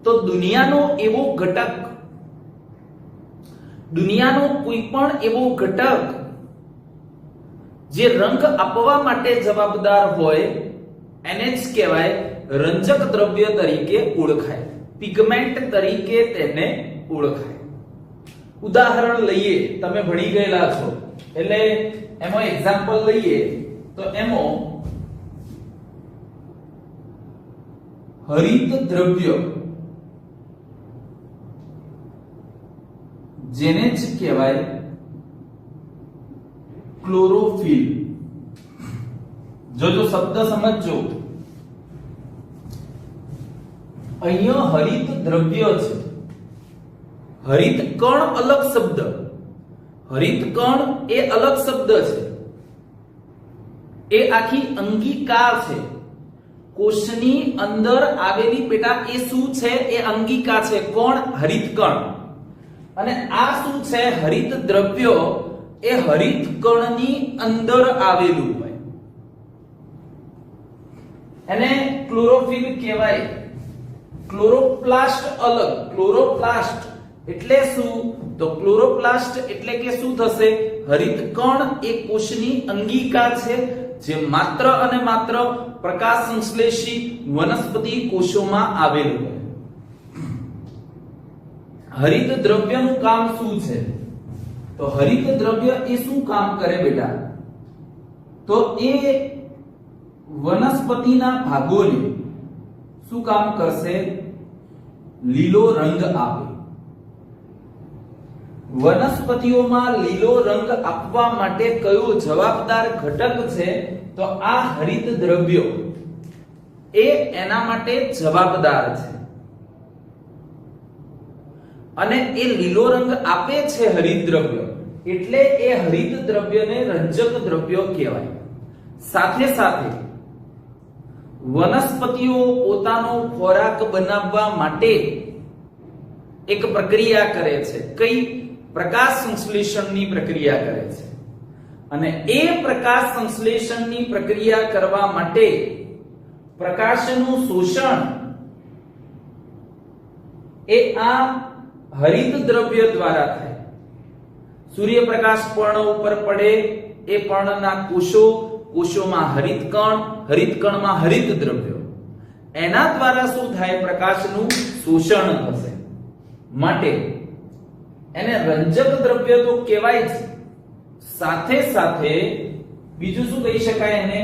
તો દુનિયાનો એવો ઘટક, દુનિયાનો કોઈ પણ એવો ઘટક જે રંગ આપવા માટે જવાબદાર હોય એને જ કહેવાય રંજક દ્રવ્ય તરીકે ઓળખાય, પિગમેન્ટ તરીકે તેને ઓળખાય. ઉદાહરણ લઈએ, તમે ભણી ગયેલા છો એટલે એમાં એક્ઝામ્પલ લઈએ તો એમાં હરિત દ્રવ્ય જેને જ કહેવાય ક્લોરોફિલ. જો શબ્દ સમજજો, અહીંયા હરિત દ્રવ્ય છે. હરિત કણ અલગ શબ્દ, હરિત કણ એ અલગ શબ્દ છે. એ આખી અંગિકા છે. કોષની અંદર આવેલી બેટા એ શું છે? એ અંગિકા છે. કોણ? હરિત કણ. અને આ શું છે? હરિત દ્રવ્ય એ હરિત કણની અંદર આવેલું હોય એને ક્લોરોફિલ કહેવાય. ક્લોરોપ્લાસ્ટ અલગ. ક્લોરોપ્લાસ્ટ એટલે શું તો ક્લોરોપ્લાસ્ટ એટલે કે શું થશે? હરિત કણ એ કોષની અંગિકા છે જે માત્ર અને માત્ર પ્રકાશ સંશ્લેષી વનસ્પતિ કોષોમાં આવેલું હોય. હરિત દ્રવ્યનું કામ શું છે તો હરિત દ્રવ્ય એ શું કામ કરે બેટા તો એ વનસ્પતિના ભાગોને શું કામ કરશે? લીલો રંગ આપે. વનસ્પતિઓમાં લીલો રંગ આપવા માટે કયો જવાબદાર ઘટક છે તો આ હરિત દ્રવ્યો એ એના માટે જવાબદાર છે. અને એ લીલો રંગ આપે છે હરિત દ્રવ્ય એટલે એ હરિત દ્રવ્યને રંજક દ્રવ્યો કહેવાય. સાથે સાથે વનસ્પતિઓ પોતાનો ખોરાક બનાવવા માટે એક પ્રક્રિયા કરે છે. કઈ? પ્રકાશ સંશ્લેષણની પ્રક્રિયા કરે છે. અને એ પ્રકાશ સંશ્લેષણની પ્રક્રિયા કરવા માટે પ્રકાશનું શોષણ એ આ હરિત દ્રવ્ય દ્વારા થાય. સૂર્યપ્રકાશ પર્ણ ઉપર પડે, એ પર્ણના કોષો, કોષોમાં હરિત કણમાં હરિત દ્રવ્યો, એના દ્વારા શું થાય? પ્રકાશનું શોષણ થશે. માટે એને રંજક દ્રવ્ય તો કહેવાય જ, સાથે સાથે બીજું શું કહી શકાય એને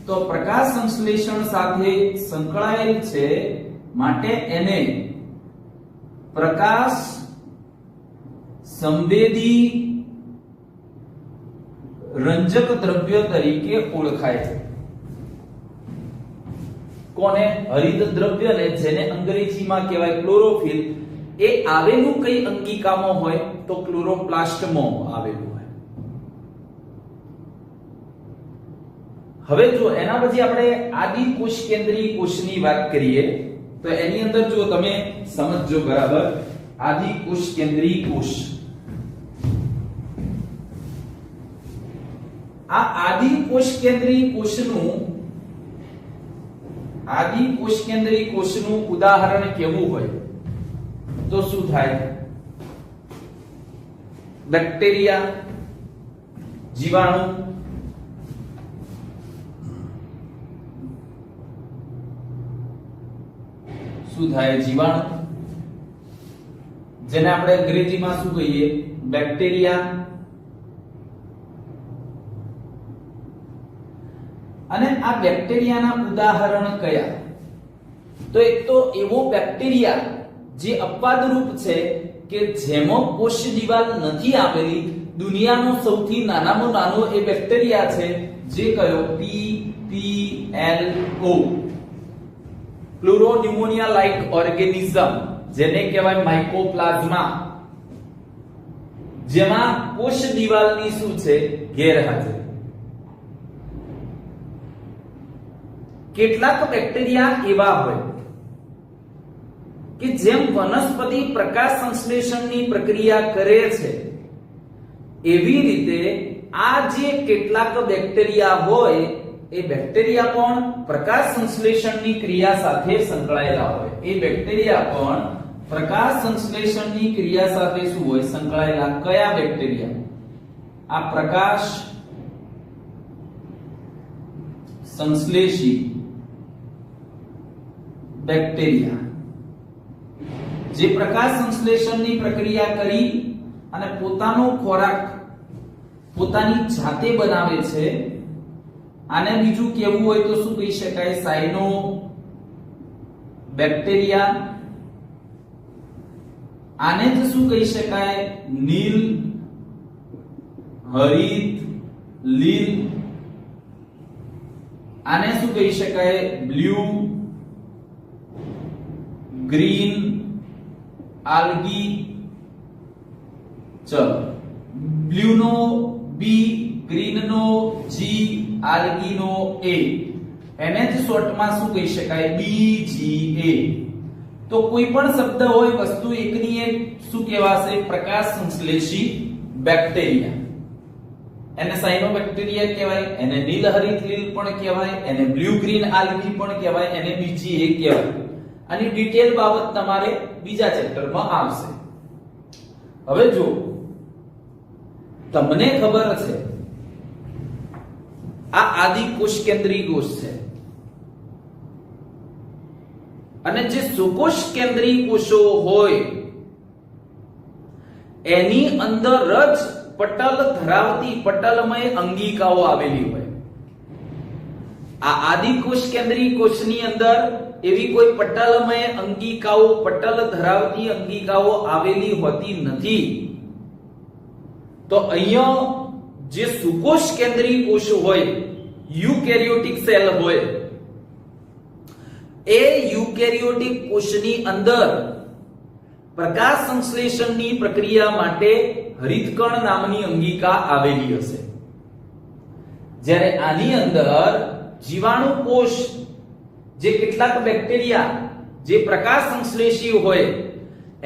તો પ્રકાશ સંશ્લેષણ સાથે સંકળાયેલ છે. માટે એને પ્રકાશ સંવેદી રંજક દ્રવ્ય તરીકે ઓળખાય છે. કોને? હરિત દ્રવ્યને, જેને અંગ્રેજીમાં કહેવાય ક્લોરોફિલ. એ આવેલું કઈ અંગિકામાં હોય તો ક્લોરોપ્લાસ્ટમાં આવેલું હોય. હવે જો એના પછી આપણે આદિ કોષ કેન્દ્રી કોષની વાત કરીએ તો એની અંદર જો તમે સમજજો બરાબર, આદિ કોષ કેન્દ્રીય કોષ, આ આદિ કોષ કેન્દ્રીય કોષનું ઉદાહરણ કેવું હોય તો શું થાય? બેક્ટેરિયા, જીવાણુ, શું થાય? જીવાણુ, જેને આપણે અંગ્રેજીમાં શું કહીએ? બેક્ટેરિયા. અને આ બેક્ટેરિયાના ઉદાહરણ કયા? તો એક તો એવો બેક્ટેરિયા જે અપવાદરૂપ છે કે જેમાં કોષ દિવાલ નથી આવેલી, દુનિયાનો સૌથી નાનામાં નાનો એ બેક્ટેરિયા છે, જે કયો? PPLO, પ્લુરોન્યુમોનિયા લાઇક ઓર્ગેનિઝમ, જેને કહેવાય માઇકોપ્લાઝ્મા, જેમાં કોષ દિવાલની શું છે? ગેરહાજરી. કેટલાક બેક્ટેરિયા એવા હોય કે જેમ વનસ્પતિ પ્રકાશ સંશ્લેષણની પ્રક્રિયા કરે છે, એવી રીતે આ જે કેટલાક બેક્ટેરિયા હોય એ બેક્ટેરિયા પણ પ્રકાશ સંશ્લેષણની ક્રિયા સાથે સંકળાયેલા હોય. એ બેક્ટેરિયા પણ પ્રકાશ સંશ્લેષણની ક્રિયા સાથે શું હોય? સંકળાયેલા. કયા બેક્ટેરિયા? આ પ્રકાશ સંશ્લેષી બેક્ટેરિયા, જે પ્રકાશ સંશ્લેષણની પ્રક્રિયા કરી અને પોતાનો ખોરાક પોતાની જાતે બનાવે છે. આને બીજું કેવું હોય તો શું કહી શકાય? સાયનો બેક્ટેરિયા. આને જ શું કહી શકાય? નીલ, હરિત, લીલ. આને શું કહી શકાય? Blue, green, algae. ચલો, બ્લુ નો બી, ગ્રીન નો જી, આલ્ગી નો એ. એને જ શોર્ટમાં શું કહી શકાય? BGA. તો કોઈ પણ શબ્દ હોય, વસ્તુ એકની એક શું કહેવાશે? પ્રકાશ સંશ્લેષી બેક્ટેરિયા. એને સાયનોબેક્ટેરિયા કહેવાય, એને નીલહરિત લીલ પણ કહેવાય, એને બ્લુ ગ્રીન આલ્ગી પણ કહેવાય, એને BGA કહેવાય. આની ડિટેલ બાબત તમારે બીજા ચેપ્ટરમાં આવશે. હવે જો તમને ખબર છે આ આદિ કોષ કેન્દ્રીય કોષ છે, અને જે સુકોષ કેન્દ્રીય કોષો હોય એની અંદર જ પટલ ધરાવતી પટલમય અંગિકાઓ આવેલી હોય. આ આદિ કોષ કેન્દ્રીય કોષની અંદર એવી કોઈ પટલમય અંગિકાઓ, પટલ ધરાવતી અંગિકાઓ આવેલી હોતી નથી. તો અહીંયા જે સુકોષ કેન્દ્રીય કોષ હોય, યુકેરિયોટિક સેલ હોય, એ યુકેરિયોટિક કોષની અંદર પ્રકાશ સંશ્લેષણની પ્રક્રિયા માટે હરિતકણ નામની અંગિકા આવેલી હશે. જ્યારે આની અંદર જીવાણુ કોષ, જે કેટલાક બેક્ટેરિયા જે પ્રકાશ સંશ્લેષી હોય,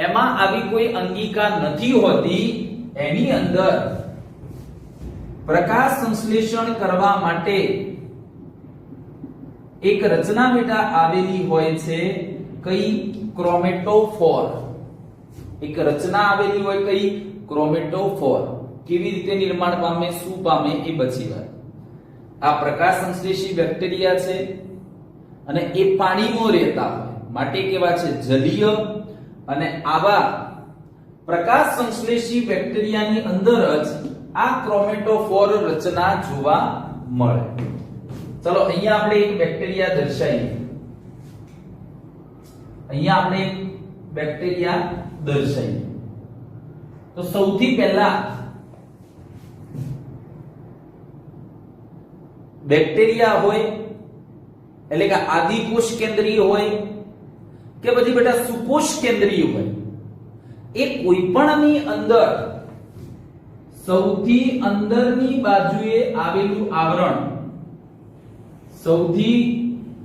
એમાં આવી કોઈ અંગિકા નથી હોતી. એની અંદર પ્રકાશ સંશ્લેષણ કરવા માટે એક રચના બેટા આવેલી હોય છે. કઈ? ક્રોમેટોફોર. એક રચના આવેલી હોય, કઈ? ક્રોમેટોફોર. કેવી રીતે નિર્માણ પામે, શું પામે, એ પછી વાત. આ પ્રકાશ સંશ્લેષી બેક્ટેરિયા છે અને એ પાણીમાં રહેતા હોય માટે કેવા છે? જલીય. અને આવા પ્રકાશ સંશ્લેષી બેક્ટેરિયાની અંદર જ આ ક્રોમેટોફોર રચના જોવા મળે. ચલો, અહીંયા આપણે એક બેક્ટેરિયા દર્શાવીએ. અહીંયા આપણે એક બેક્ટેરિયા દર્શાવીએ. તો સૌથી પહેલા બેક્ટેરિયા હોય એટલે કે આદિ કોષ કેન્દ્રીય હોય કે પછી બેટા સુકોષ કેન્દ્રીય હોય, એ કોઈ પણની અંદર સૌથી અંદરની બાજુએ આવેલું આવરણ, સૌથી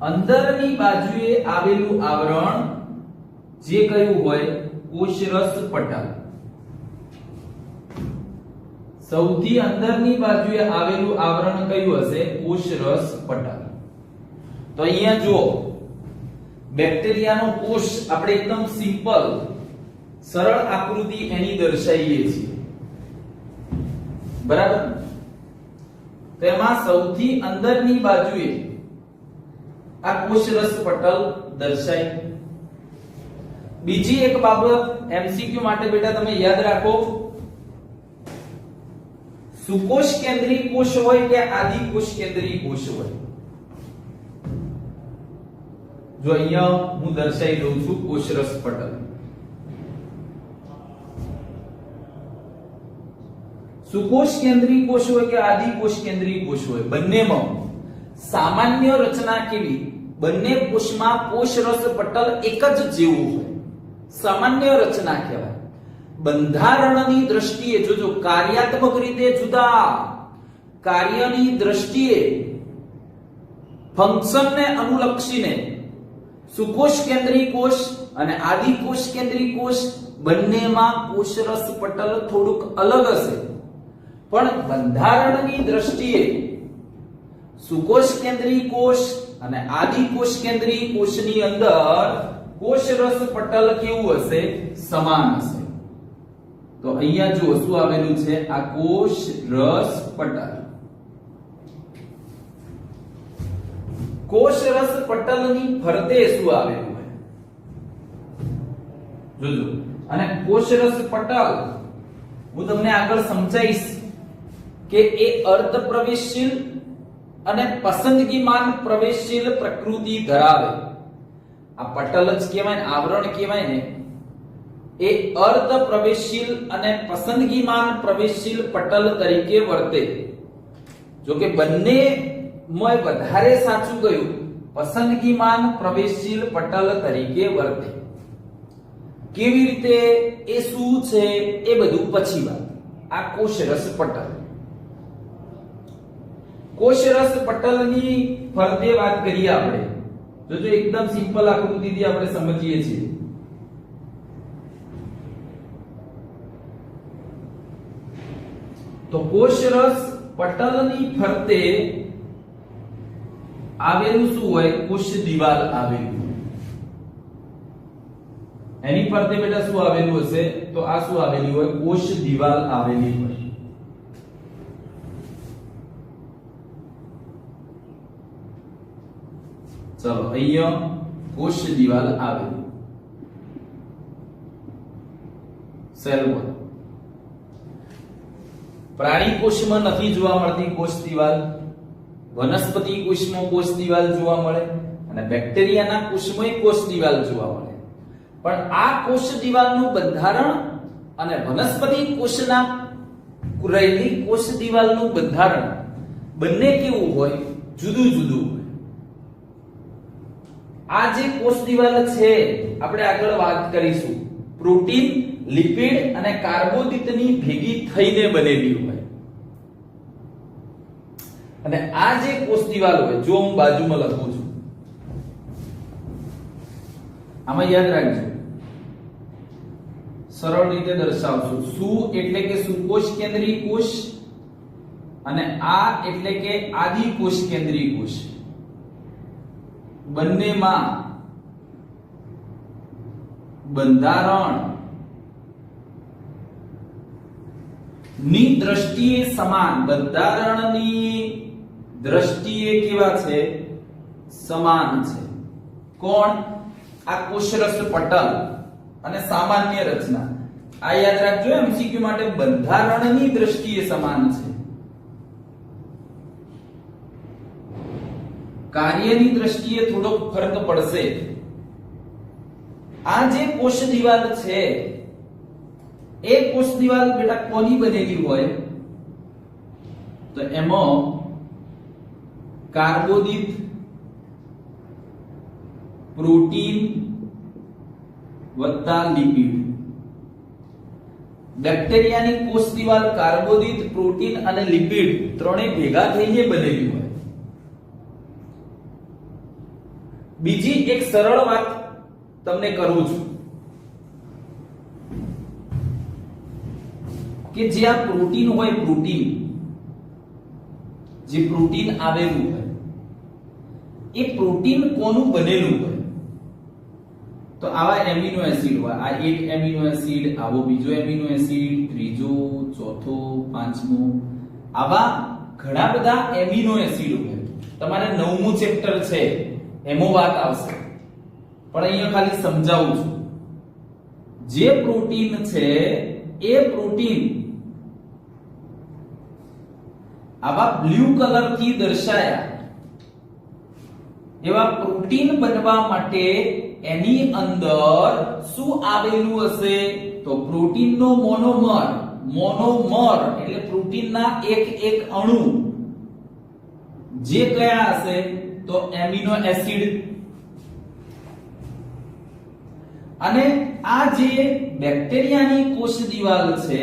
અંદરની બાજુએ આવેલું આવરણ જે કયું હોય કોષરસ પટલ. સૌથી અંદરની બાજુએ આવેલું આવરણ કયું હશે કોષરસ પટલ. તો અહીંયા જુઓ બેક્ટેરિયાનો કોષ આપણે એકદમ સિમ્પલ સરળ આકૃતિ એની દર્શાવીએ છીએ બરાબર. તેમાં સૌથી અંદરની બાજુએ આ કોષરસ પટલ દર્શાય. બીજી એક બાબત એમસીક્યુ માટે બેટા તમે યાદ રાખો, સુકોષ કેન્દ્રીય કોષ હોય કે આદિકોષ કેન્દ્રીય કોષ હોય. જો અહીંયા હું દર્શાવી દઉં છું કોષરસ પટલ. સુકોષ કેન્દ્રીય કોષ હોય કે આદિકોષ કેન્દ્રીય કોષ હોય, બંનેમાં સામાન્ય રચના કેવી? બંને કોષમાં કોષરસ પટલ એક જ જેવું હોય, સામાન્ય રચના કહેવાય. બંધારણની દ્રષ્ટિએ જોજો કાર્યાત્મક રીતે જુદા, કાર્યની દ્રષ્ટિએ ફંક્શનને અનુલક્ષીને સુકોષ કેન્દ્રીય કોષ અને આદિકોષ કેન્દ્રીય કોષ બંનેમાં કોષરસ પટલ થોડુંક અલગ હશે, પણ બંધારણની દ્રષ્ટિએ સુકોષ કેન્દ્રીય કોષ અને આદિકોષ કેન્દ્રીય કોષની અંદર કોષરસ પટલ કેવું હશે? સમાન હશે. તો અહીંયા જો શું આવેલું છે આ કોષરસ પટલ. કોષરસ પટલની ફરતે શું આવેલું હોય જોજો. અને કોષરસ પટલ હું તમને આગળ સમજાવીશ કે એ અર્ધ પ્રવેશશીલ અને પસંદગીમાન પ્રવેશશીલ પ્રકૃતિ ધરાવે. આ પટલ જ કહેવાય ને, આવરણ કહેવાય ને, એ અર્ધ પ્રવેશશીલ અને પસંદગીમાન પ્રવેશશીલ પટલ તરીકે વર્તે. જો કે બંને માં વધારે સાચું ગયું પસંદગીમાન પ્રવેશશીલ પટલ તરીકે વર્તે. કેવી રીતે એ શું છે એ બધું પછી વાત. આ કોષરસ પટલ. કોષરસ પટલની ફરતે વાત કરીએ આપણે. જોજો એકદમ સિમ્પલ આકૃતિથી આપણે સમજીએ છીએ. તો કોષરસ પટલની ફરતે આવેલું શું હોય? કોષ દિવાલ આવેલું. એની ફરતે બેટા શું આવેલું હશે? તો આ શું આવેલું હોય? કોષ દિવાલ આવેલી હોય. ચલો અહીંયા કોષ દિવાલ આવેલી. સેલ 1. પ્રાણી કોષમાં નથી જોવા મળતી કોષ દિવાલ, વનસ્પતિ કોષમાં કોષ દિવાલ જોવા મળે અને બેક્ટેરિયાના કોષમાં કોષ દિવાલ જોવા મળે. પણ આ કોષ દિવાલનું બંધારણ અને વનસ્પતિ કોષના રહેલી કોષ દિવાલનું બંધારણ બંને કેવું હોય? જુદું જુદું હોય. આ જે કોષ દિવાલ છે આપણે આગળ વાત કરીશું, પ્રોટીન, લિપિડ અને કાર્બોદિતની ભેગી થઈને બનેલી હોય. અને આ જે કોષ દિવાલ હોય, જો હું બાજુમાં લખું છું, આમાં યાદ રાખજો, સરળ રીતે દર્શાવશું. સુ એટલે કે સુકોષ કેન્દ્રીય કોષ અને આ એટલે કે આદિકોષ કેન્દ્રીય કોષ. બંનેમાં બંધારણ ની દ્રષ્ટિએ સમાન, બંધારણની દ્રષ્ટિએ કેવા છે? સમાન છે. કોણ? આ કોષરસ પટલ અને સામાન્ય રચના. આ યાદ રાખજો એમસીક્યુ માટે, બંધારણની દ્રષ્ટિએ સમાન છે. કાર્યની દ્રષ્ટિએ થોડો ફરક પડશે. આ જે કોષ દિવાલ છે એ કોષ દિવાલ બેટા કોની બનેલી હોય? તો એમાં કાર્બોદિત, પ્રોટીન વત્તા લિપિડ. બેક્ટેરિયાની કોષ દિવાલ કાર્બોદિત, પ્રોટીન અને લિપિડ ત્રણે ભેગા થઈને બનેલી હોય. બીજી એક સરળ વાત તમને કરું છું કે જે આ પ્રોટીન હોય, જે પ્રોટીન આવેલું હોય, એ પ્રોટીન કોનું બનેલું હોય? તો આવા એમિનો એસિડ હોય, આ એક એમિનો એસિડ, આવો બીજો એમિનો એસિડ, ત્રીજો, ચોથો, પાંચમો, આવા ઘણા બધા એમિનો એસિડ હોય. તમારે 9મું ચેપ્ટર છે એમાં વાત આવશે, પણ અહીંયા ખાલી સમજાવું છું. જે પ્રોટીન છે એ પ્રોટીન આવા બ્લુ કલર થી દર્શાયા એવા પ્રોટીન બનવા માટે એની અંદર શું આવેલું હશે? તો પ્રોટીનનો મોનોમર એટલે પ્રોટીનના એક અણુ જે કયા હશે? તો એમિનો એસિડ. અને આ જે બેક્ટેરિયાની કોષ દિવાલ છે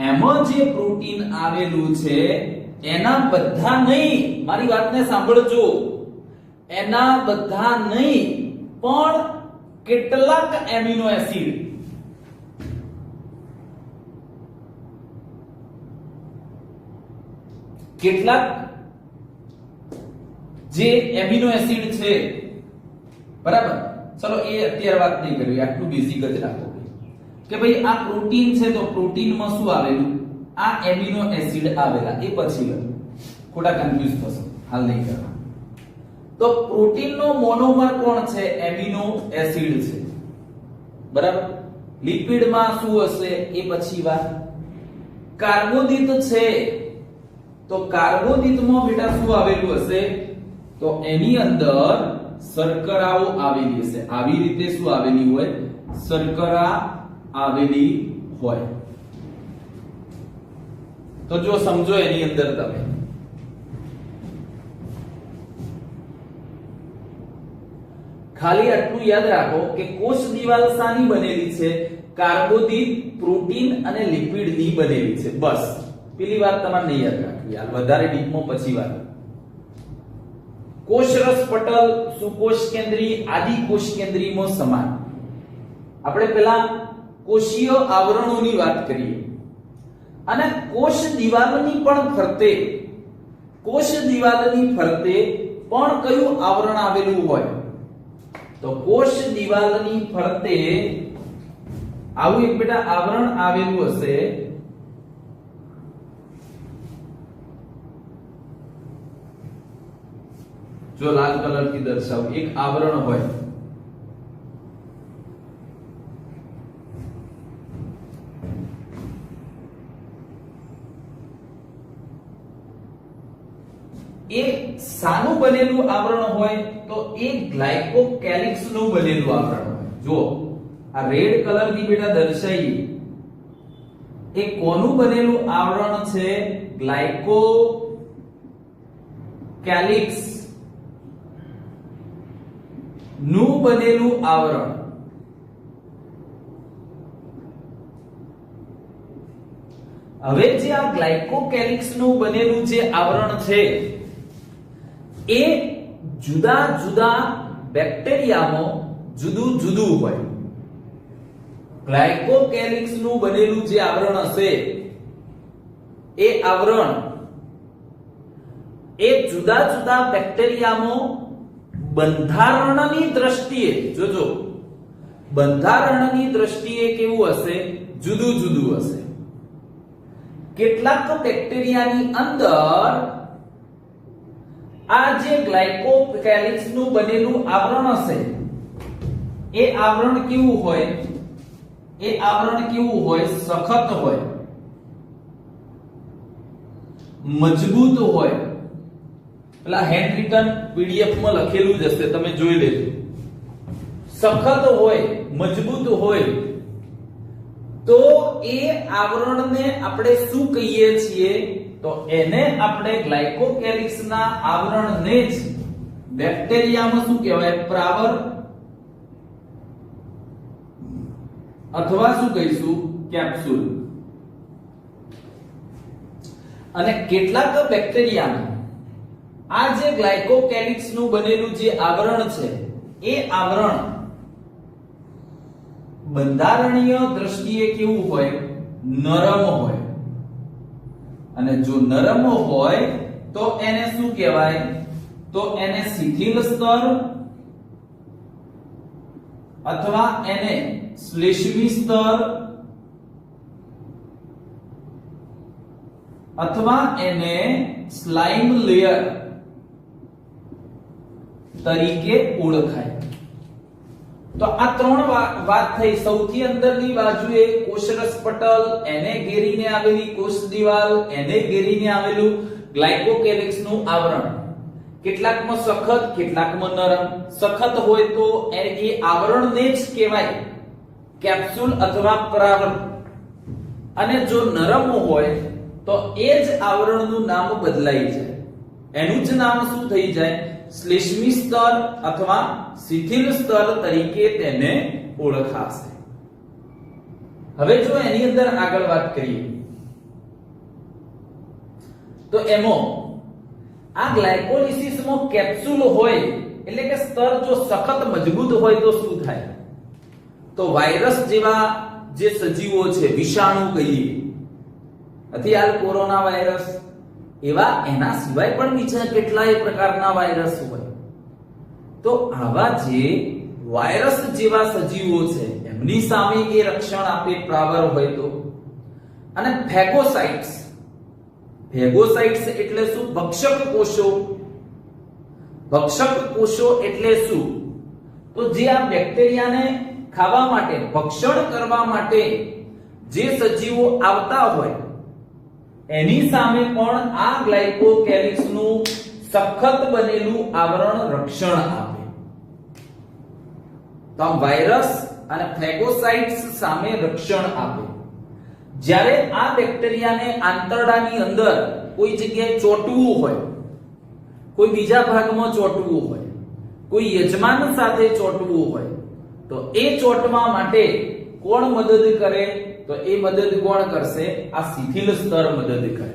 એમાં જે પ્રોટીન આવેલું છે એના બધા નહીં, મારી વાતને સાંભળજો, એના બધા નહીં પણ કેટલાક એમિનો એસિડ કેટલાક જે એમિનો એસિડ છે, બરાબર? ચલો એ અત્યારે વાત નહીં કરવી, આટલું બેઝિક જ રાખો કે ભાઈ આ પ્રોટીન છે તો પ્રોટીનમાં શું આવેલું? આ એમિનો એસિડ આવેલા. એ પછી ખોટા કન્ફ્યુઝ થશો, હાલ નહીં કરવા. તો પ્રોટીનનો મોનોમર કોણ છે? એમિનો એસિડ છે, બરાબર? લિપિડમાં શું હશે એ પછી વાત. કાર્બોદિત છે તો કાર્બોદિતમાં બેટા શું આવેલું હશે? તો એની અંદર શર્કરાઓ આવેલી હશે. આવી રીતે શું આવેલી હોય? શર્કરા આવેલી હોય. તો જો સમજો એની અંદર તમે ખાલી આટલું યાદ રાખો કે કોષ દિવાલ શાની બનેલી છે? કાર્બોદિત, પ્રોટીન અને લિપિડની બનેલી છે. બસ પેલી વાત તમારે નહીં યાદ રાખવી, યાર વધારે ડીપમાં પછી વાત. કોષરસ પટલ, સુકોષ કેન્દ્રી, આદિ કોષ કેન્દ્રીમાં સમાન. આપણે પેલા કોષીય આવરણોની વાત કરીએ અને કોષ દિવાલની પણ ફરતે પણ કયું આવરણ આવેલું હોય? તો કોષ દિવાલની ફરતે આવું એક બેટા આવરણ આવેલું હશે. જો લાલ કલર થી દર્શાવું, એક આવરણ હોય. એ શાનું બનેલું આવરણ હોય? તો એ ગ્લાયકોકેલિક્સ નું બનેલું આવરણ હોય. જો આ રેડ કલર થી બેટા દર્શાવી, એ કોનું બનેલું આવરણ છે? ગ્લાયકોકેલિક્સ નું બનેલું આવરણ. હવે જે આ ગ્લાયકોકેલિક્સ નું બનેલું જે આવરણ છે એ જુદા જુદા બેક્ટેરિયામાં જુદું જુદું હોય. ગ્લાયકોકેલિક્સ નું બનેલું જે આવરણ હશે એ આવરણ એ જુદા જુદા બેક્ટેરિયામાં બંધારણની દ્રષ્ટિએ, જોજો બંધારણની દ્રષ્ટિએ કેવું હશે? જુદું જુદું હશે. કેટલાક બેક્ટેરિયાની અંદર આ જે ગ્લાયકોકેલિક્સ નું બનેલું આવરણ હશે એ આવરણ કેવું હોય? એ આવરણ કેવું હોય? સખત હોય, મજબૂત હોય. પેલા હેન્ડ રિટન પીડીએફ માં લખેલું જ હશે, તમે જોઈ લેજો. સખત હોય, મજબૂત હોય. તો એ આવરણને આપણે શું કહીએ છીએ? તો એને આપણે ગ્લાયકોકેલિક્સ ના આવરણને જ બેક્ટેરિયામાં શું કહેવાય? પ્રાવર અથવા શું કહીશું? કેપ્સ્યુલ. અને કેટલાક બેક્ટેરિયામાં આ જે ગ્લાયકોકેલિક્સ નું બનેલું જે આવરણ છે એ આવરણ બંધારણીય દ્રષ્ટિએ કેવું હોય? નરમ હોય. અને જો નરમ હોય તો એને શું કહેવાય? તો એને શિથિલ સ્તર અથવા એને શ્લેષ્મી સ્તર અથવા એને સ્લાઇમ લેયર તરીકે ઓળખાય. તો આ ત્રણ વાત થઈ. સૌથી અંદરની બાજુએ કોષરસ પટલ, એને ઘેરીને આવેલી કોષ દિવાલ, એને ઘેરીને આવેલું ગ્લાયકોકેલિક્સ નું આવરણ. કેટલાકમાં સખત, કેટલાકમાં નરમ. સખત હોય તો એ આવરણને જ કહેવાય કેપ્સ્યુલ અથવા પરાવર્ત. અને જો નરમ હોય તો એ જ આવરણનું નામ બદલાઈ જાય. એનું જ નામ શું થઈ જાય? શ્લેષ્મી સ્તર અથવા શિથિલ સ્તર તરીકે તેને ઓળખાશે. હવે જો એની અંદર આગળ વાત કરીએ તો એમાં આ ગ્લાયકોલિસિસમાં કેપ્સ્યુલ હોય એટલે કે સ્તર જો સખત મજબૂત હોય તો શું થાય? તો વાયરસ જેવા જે સજીવો છે, વિષાણુ કહીએ, અત્યારે કોરોના વાયરસ, એવા એના સિવાય પણ બીજા કેટલાય પ્રકારના વાયરસ હોય. તો આવા જે વાયરસ જેવા સજીવો છે એમની સામે એ રક્ષણ આપે પ્રાવર હોય તો. અને ફેગોસાઇટ્સ, ફેગોસાઇટ્સ એટલે શું? ભક્ષક કોષો. ભક્ષક કોષો એટલે શું? તો જે આ બેક્ટેરિયાને ખાવા માટે, ભક્ષણ કરવા માટે જે સજીવો આવતા હોય એની સામે પણ આ ગ્લાયકોકેલિક્સ નું સખત બનેલું આવરણ રક્ષણ આપે. તો વાયરસ અને ફેગોસાઇટ્સ સામે રક્ષણ આપે. જ્યારે આ બેક્ટેરિયાને આંતરડાની અંદર કોઈ જગ્યાએ ચોંટવું હોય, કોઈ બીજા ભાગમાં ચોંટવું હોય, કોઈ યજમાન સાથે ચોંટવું હોય તો એ ચોંટવા માટે કોણ મદદ કરે? તો એ મદદ કોણ કરશે? આ શિથિલ સ્તર મદદ કરે.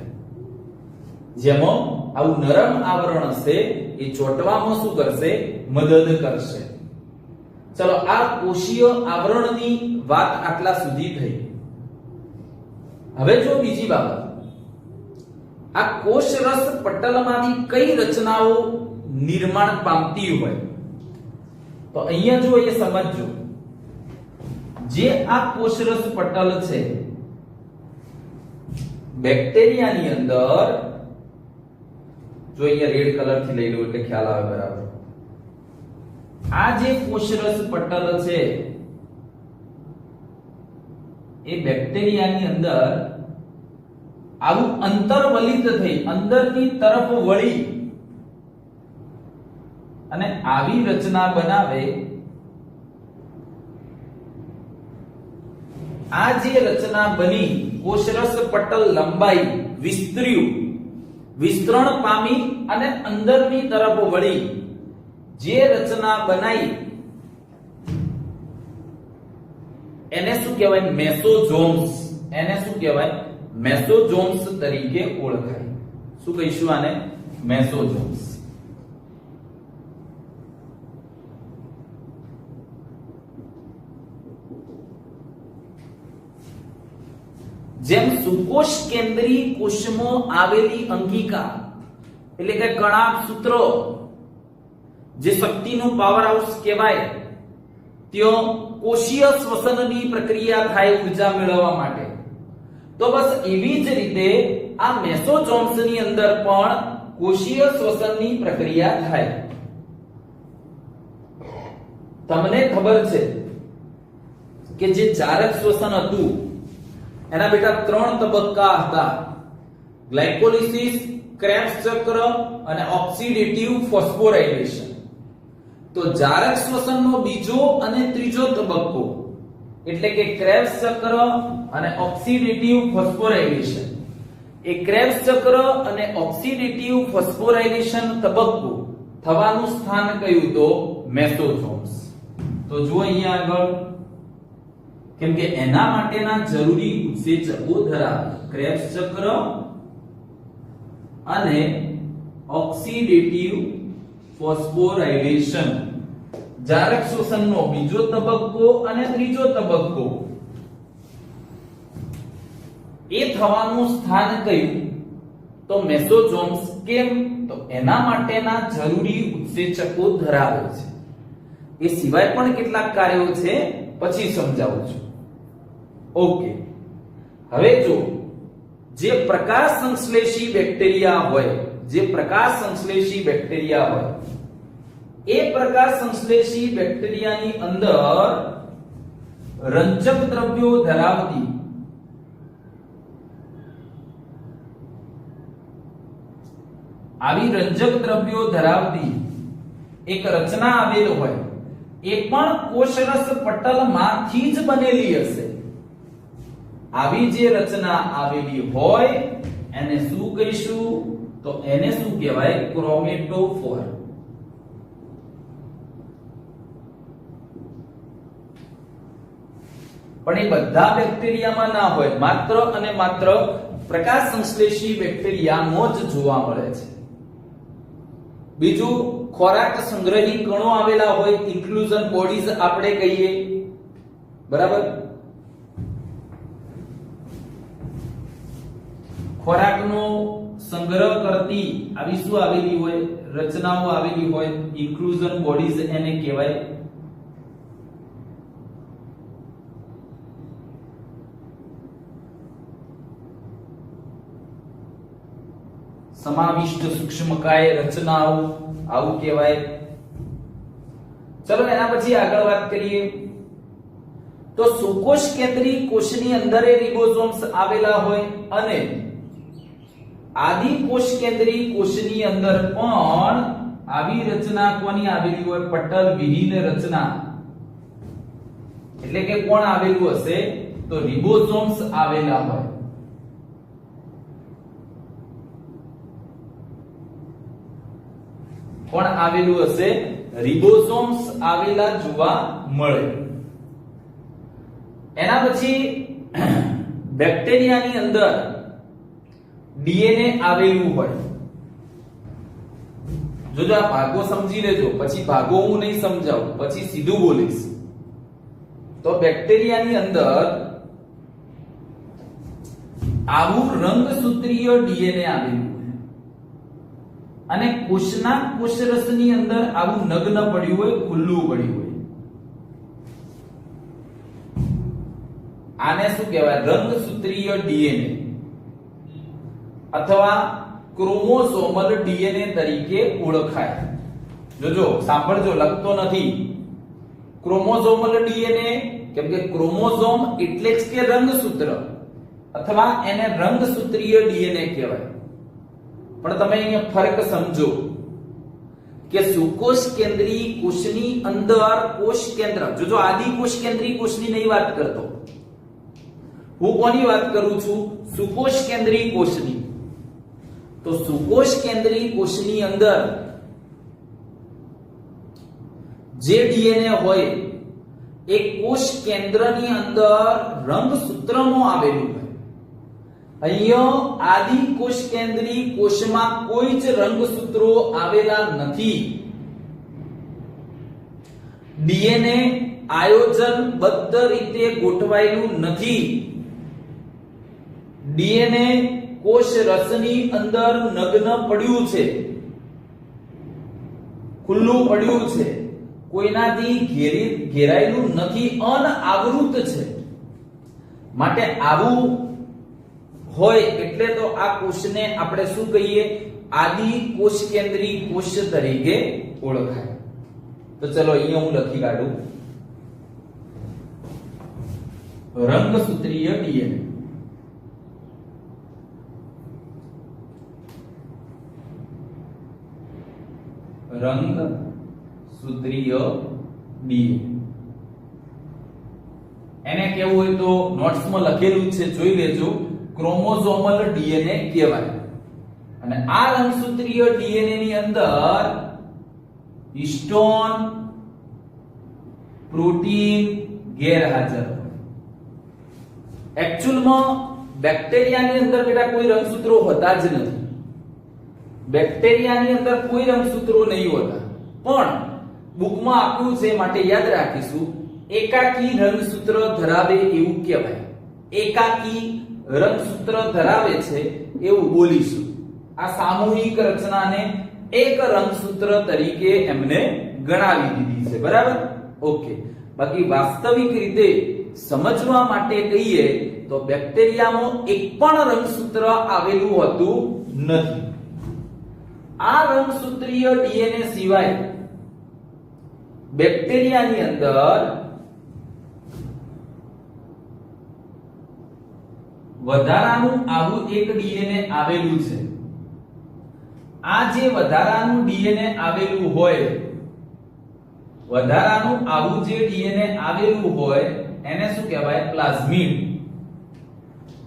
જેમાં આવું નરમ આવરણ હશે એ ચોંટવામાં શું કરશે? મદદ કરશે. ચલો, આ કોષીય આવરણની વાત આટલા સુધી થઈ. હવે જો બીજી બાબત, આ કોષરસ પટલમાંથી કઈ રચનાઓ નિર્માણ પામતી હોય તો અહીંયા જો એ સમજજો. જે આ કોષરસ પટલ છે બેક્ટેરિયાની અંદર, જો અહીંયા રેડ કલર થી લઈ લો એટલે ખ્યાલ આવે બરાબર. આ જે કોષરસ પટલ છે એ બેક્ટેરિયાની અંદર આવું અંતર્વલિત થઈ, અંદરની તરફ વળી અને આવી રચના બનાવે. આ જે રચના બની, કોષરસ પટલ લંબાઈ વિસ્તર્યું, વિસ્તરણ પામી અને અંદરની તરફ વળી જે રચના બનાવી એને શું કહેવાય? મેસોઝોમ્સ. એને શું કહેવાય? મેસોઝોમ્સ તરીકે ઓળખાય. શું કહીશું આને? મેસોઝોમ્સ. જેમ સુકોષ કેન્દ્રી કોષમાં આવેલી અંગિકા એટલે કે કણાભ સૂત્રો જે શક્તિનું પાવર હાઉસ કહેવાય, ત્યાં કોષીય શ્વસનની પ્રક્રિયા થાય ઉર્જા મેળવવા માટે. તો બસ એવી જ રીતે આ મેસોઝોમ્સની અંદર પણ કોષીય શ્વસનની પ્રક્રિયા થાય. તમને ખબર છે કે જે જારક શ્વસન હતું એના બેટા 3 તબક્કા હતા: ગ્લાયકોલિસિસ, ક્રેબ્સ ચક્ર અને ઓક્સિડેટિવ ફોસ્ફોરાયલેશન. તો જારક શ્વસનનો બીજો અને ત્રીજો તબક્કો એટલે કે ક્રેબ્સ ચક્ર અને ઓક્સિડેટિવ ફોસ્ફોરાયલેશન, એ ક્રેબ્સ ચક્ર અને ઓક્સિડેટિવ ફોસ્ફોરાયલેશન તબક્કો થવાનું સ્થાન કયું? તો મેસોઝોમ્સ. તો જુઓ અહીંયા આગળ, કેમ કે એના માટેના જરૂરી ઉત્સેચકો ધરાવે ક્રેબ્સ ચક્ર અને ઓક્સિડેટિવ ફોસ્ફોરાયલેશન જારક શોષણનો બીજો તબક્કો અને ત્રીજો તબક્કો એ થવાનું સ્થાન કયું? તો મેસોઝોમ્સ. કેમ? તો એના માટેના જરૂરી ઉત્સેચકો ધરાવે છે. એ સિવાય પણ કેટલાક કાર્યો છે, પછી સમજાવું છું. ઓકે, હવે જો જે પ્રકાશ સંશ્લેષી બેક્ટેરિયા હોય, એ પ્રકાશ સંશ્લેષી બેક્ટેરિયાની અંદર રંજક દ્રવ્યો ધરાવતી એક રચના આવેલ હોય, એ પણ કોષરસ પટલમાંથી જ બનેલી હશે. આવી જે રચના આવેલી હોય એને શું કહીશું? તો એને શું કહેવાય? ક્રોમેટોફોર. પણ એ બધા બેક્ટેરિયામાં ના હોય, માત્ર અને માત્ર પ્રકાશ સંશ્લેષી બેક્ટેરિયામાં જ જોવા મળે છે. બીજું, ખોરાક સંગ્રહી કણો આવેલા હોય, ઇન્ક્લુઝન બોડીઝ આપણે કહીએ, બરાબર? ખોરાકનો સંગ્રહ કરતી આવી શું આવેલી હોય? રચનાઓ આવેલી હોય, ઇન્ક્લુઝન બોડીઝ એને કહેવાય. સમાવિષ્ટ સૂક્ષ્મકાય રચનાઓ આવું કહેવાય. ચલો એના પછી આગળ વાત કરીએ. તો સુકોષ કેન્દ્રી કોષની અંદર રિબોસોમ્સ આવેલા હોય અને આદિ કોષ કેન્દ્રી કોષની અંદર પણ આવી રચના કોની આવેલી હોય? પટલ વિહીન રચના. એટલે કે કોણ આવેલું હશે? તો રિબોસોમ્સ આવેલા હોય. કોણ આવેલું હશે? રિબોસોમ્સ આવેલા જોવા મળે. એના પછી બેક્ટેરિયાની અંદર ડીએનએ આવેલું હોય. જોજો આ ભાગો સમજી લેજો, પછી ભાગો હું નહીં સમજાવું, પછી સીધું બોલીશ. તો બેક્ટેરિયાની અંદર આવું રંગસૂત્રીય ડીએનએ આવેલું હોય અને કોષના કોષરસની અંદર આવું નગ્ન પડ્યું હોય, ખુલ્લું પડ્યું હોય. આને શું કહેવાય? રંગસૂત્રીય ડીએનએ અથવા ક્રોમોસોમલ ડીએનએ તરીકે ઓળખાય. જોજો સાંભળજો, લખતો નથી. ક્રોમોસોમલ ડીએનએ કેમ કે ક્રોમોસોમ એટલે જ કે રંગસૂત્ર, અથવા એને રંગસૂત્રીય ડીએનએ કહેવાય. પણ તમે અહીંયા ફરક સમજો કે સુકોષ કેન્દ્રી કોષની અંદર કોષ કેન્દ્ર, જોજો આદિ કોષ કેન્દ્રી કોષની નહીં વાત કરતો હું. કોની વાત કરું છું? સુકોષ કેન્દ્રી કોષની. તો સુકોષ કેન્દ્રી કોષની અંદર જે ડીએનએ હોય એ કોષ કેન્દ્રની અંદર રંગસૂત્રમાં આવેલું હોય. અહીંયા આદિ કોષ કેન્દ્રી કોષમાં કોઈ જ રંગસૂત્રો આવેલા નથી. ડીએનએ આયોજનબદ્ધ રીતે ગોઠવાયેલું નથી. ડીએનએ કોષ રસની અંદર નગ્ન પડ્યું છે, ખુલ્લું પડ્યું છે, કોઈનાથી ઘેરાયેલું નથી, અનાવૃત છે. માટે આવું હોય એટલે તો આ કોષને આપણે શું કહીએ? આદિ કોષ કેન્દ્રી કોષ તરીકે ઓળખાય. તો ચલો અહીંયા હું લખી કાઢું. રંગસૂત્રીય ડીએનએ. રંગસૂત્રીય ડીએનએ એને કેવું હોય તો નોટ્સમાં લખેલું છે, જોઈ લેજો. ક્રોમોસોમલ ડીએનએ કહેવાય. અને આ રંગસૂત્રીય ડીએનએ ની અંદર હિસ્ટોન પ્રોટીન ગેરહાજર હોય. એકચ્યુઅલમાં બેક્ટેરિયાની અંદર બેટા કોઈ રંગસૂત્રો હોતા જ નથી. બેક્ટેરિયાની અંદર કોઈ રંગસૂત્રો નહીં હોતા, પણ બુકમાં આપ્યું છે માટે યાદ રાખીશું. એકાકી રંગસૂત્ર ધરાવે એવું કહેવાય. એકાકી રંગસૂત્ર ધરાવે છે એવું બોલીશું. આ સામૂહિક રચનાને એક રંગસૂત્ર તરીકે એમને ગણાવી દીધી છે. બરાબર? ઓકે. બાકી વાસ્તવિક રીતે સમજવા માટે કહીએ તો બેક્ટેરિયામાં એક પણ રંગસૂત્ર આવેલું હોતું નથી. આ રંગસૂત્રીય ડીએનએ સિવાય બેક્ટેરિયાની અંદર વધારાનું આવું એક ડીએનએ આવેલું છે. આ જે વધારાનું ડીએનએ આવેલું હોય, વધારાનું આવું જે ડીએનએ આવેલું હોય એને શું કહેવાય? પ્લાઝમિડ.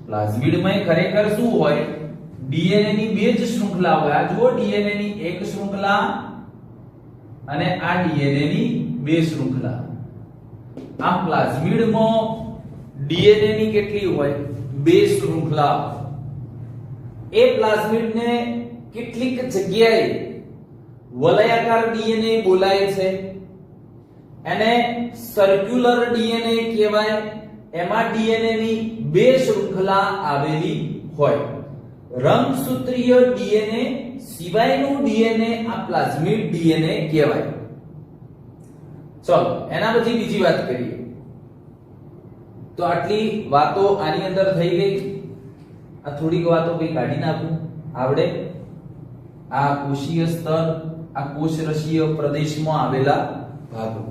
પ્લાઝમિડમાં ખરેખર શું હોય? ડીએનએ ની બે જ શૃંખલા હોય. આ જુઓ, ડીએનએ ની એક શૃંખલા અને આ ડીએનએ ની બે શૃંખલા. આમ પ્લાઝમિડમાં ડીએનએ ની કેટલી હોય? બે શૃંખલા. એ પ્લાઝમિડને કેટલીક જગ્યાએ વલયાકાર ડીએનએ બોલાય છે, એને સર્ક્યુલર ડીએનએ કહેવાય. એમાં ડીએનએ ની બે શૃંખલા આવેલી હોય. રંગસૂત્રીય ડીએનએ સિવાયનું ડીએનએ આ પ્લાઝમિડ ડીએનએ કહેવાય. ચલો એના પછી બીજી વાત કરીએ. તો આટલી વાતો આની અંદર થઈ ગઈ. આ થોડીક વાતો કઈ કાઢી નાખું આવડે. આ કોષીય સ્તર, આ કોષરસીય પ્રદેશમાં આવેલા ભાગો.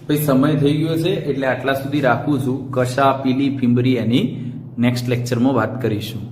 ભાઈ સમય થઈ ગયો છે એટલે આટલા સુધી રાખું છું. કશા, પીલી, ફિંબરી એની નેક્સ્ટ લેક્ચરમાં વાત કરીશું.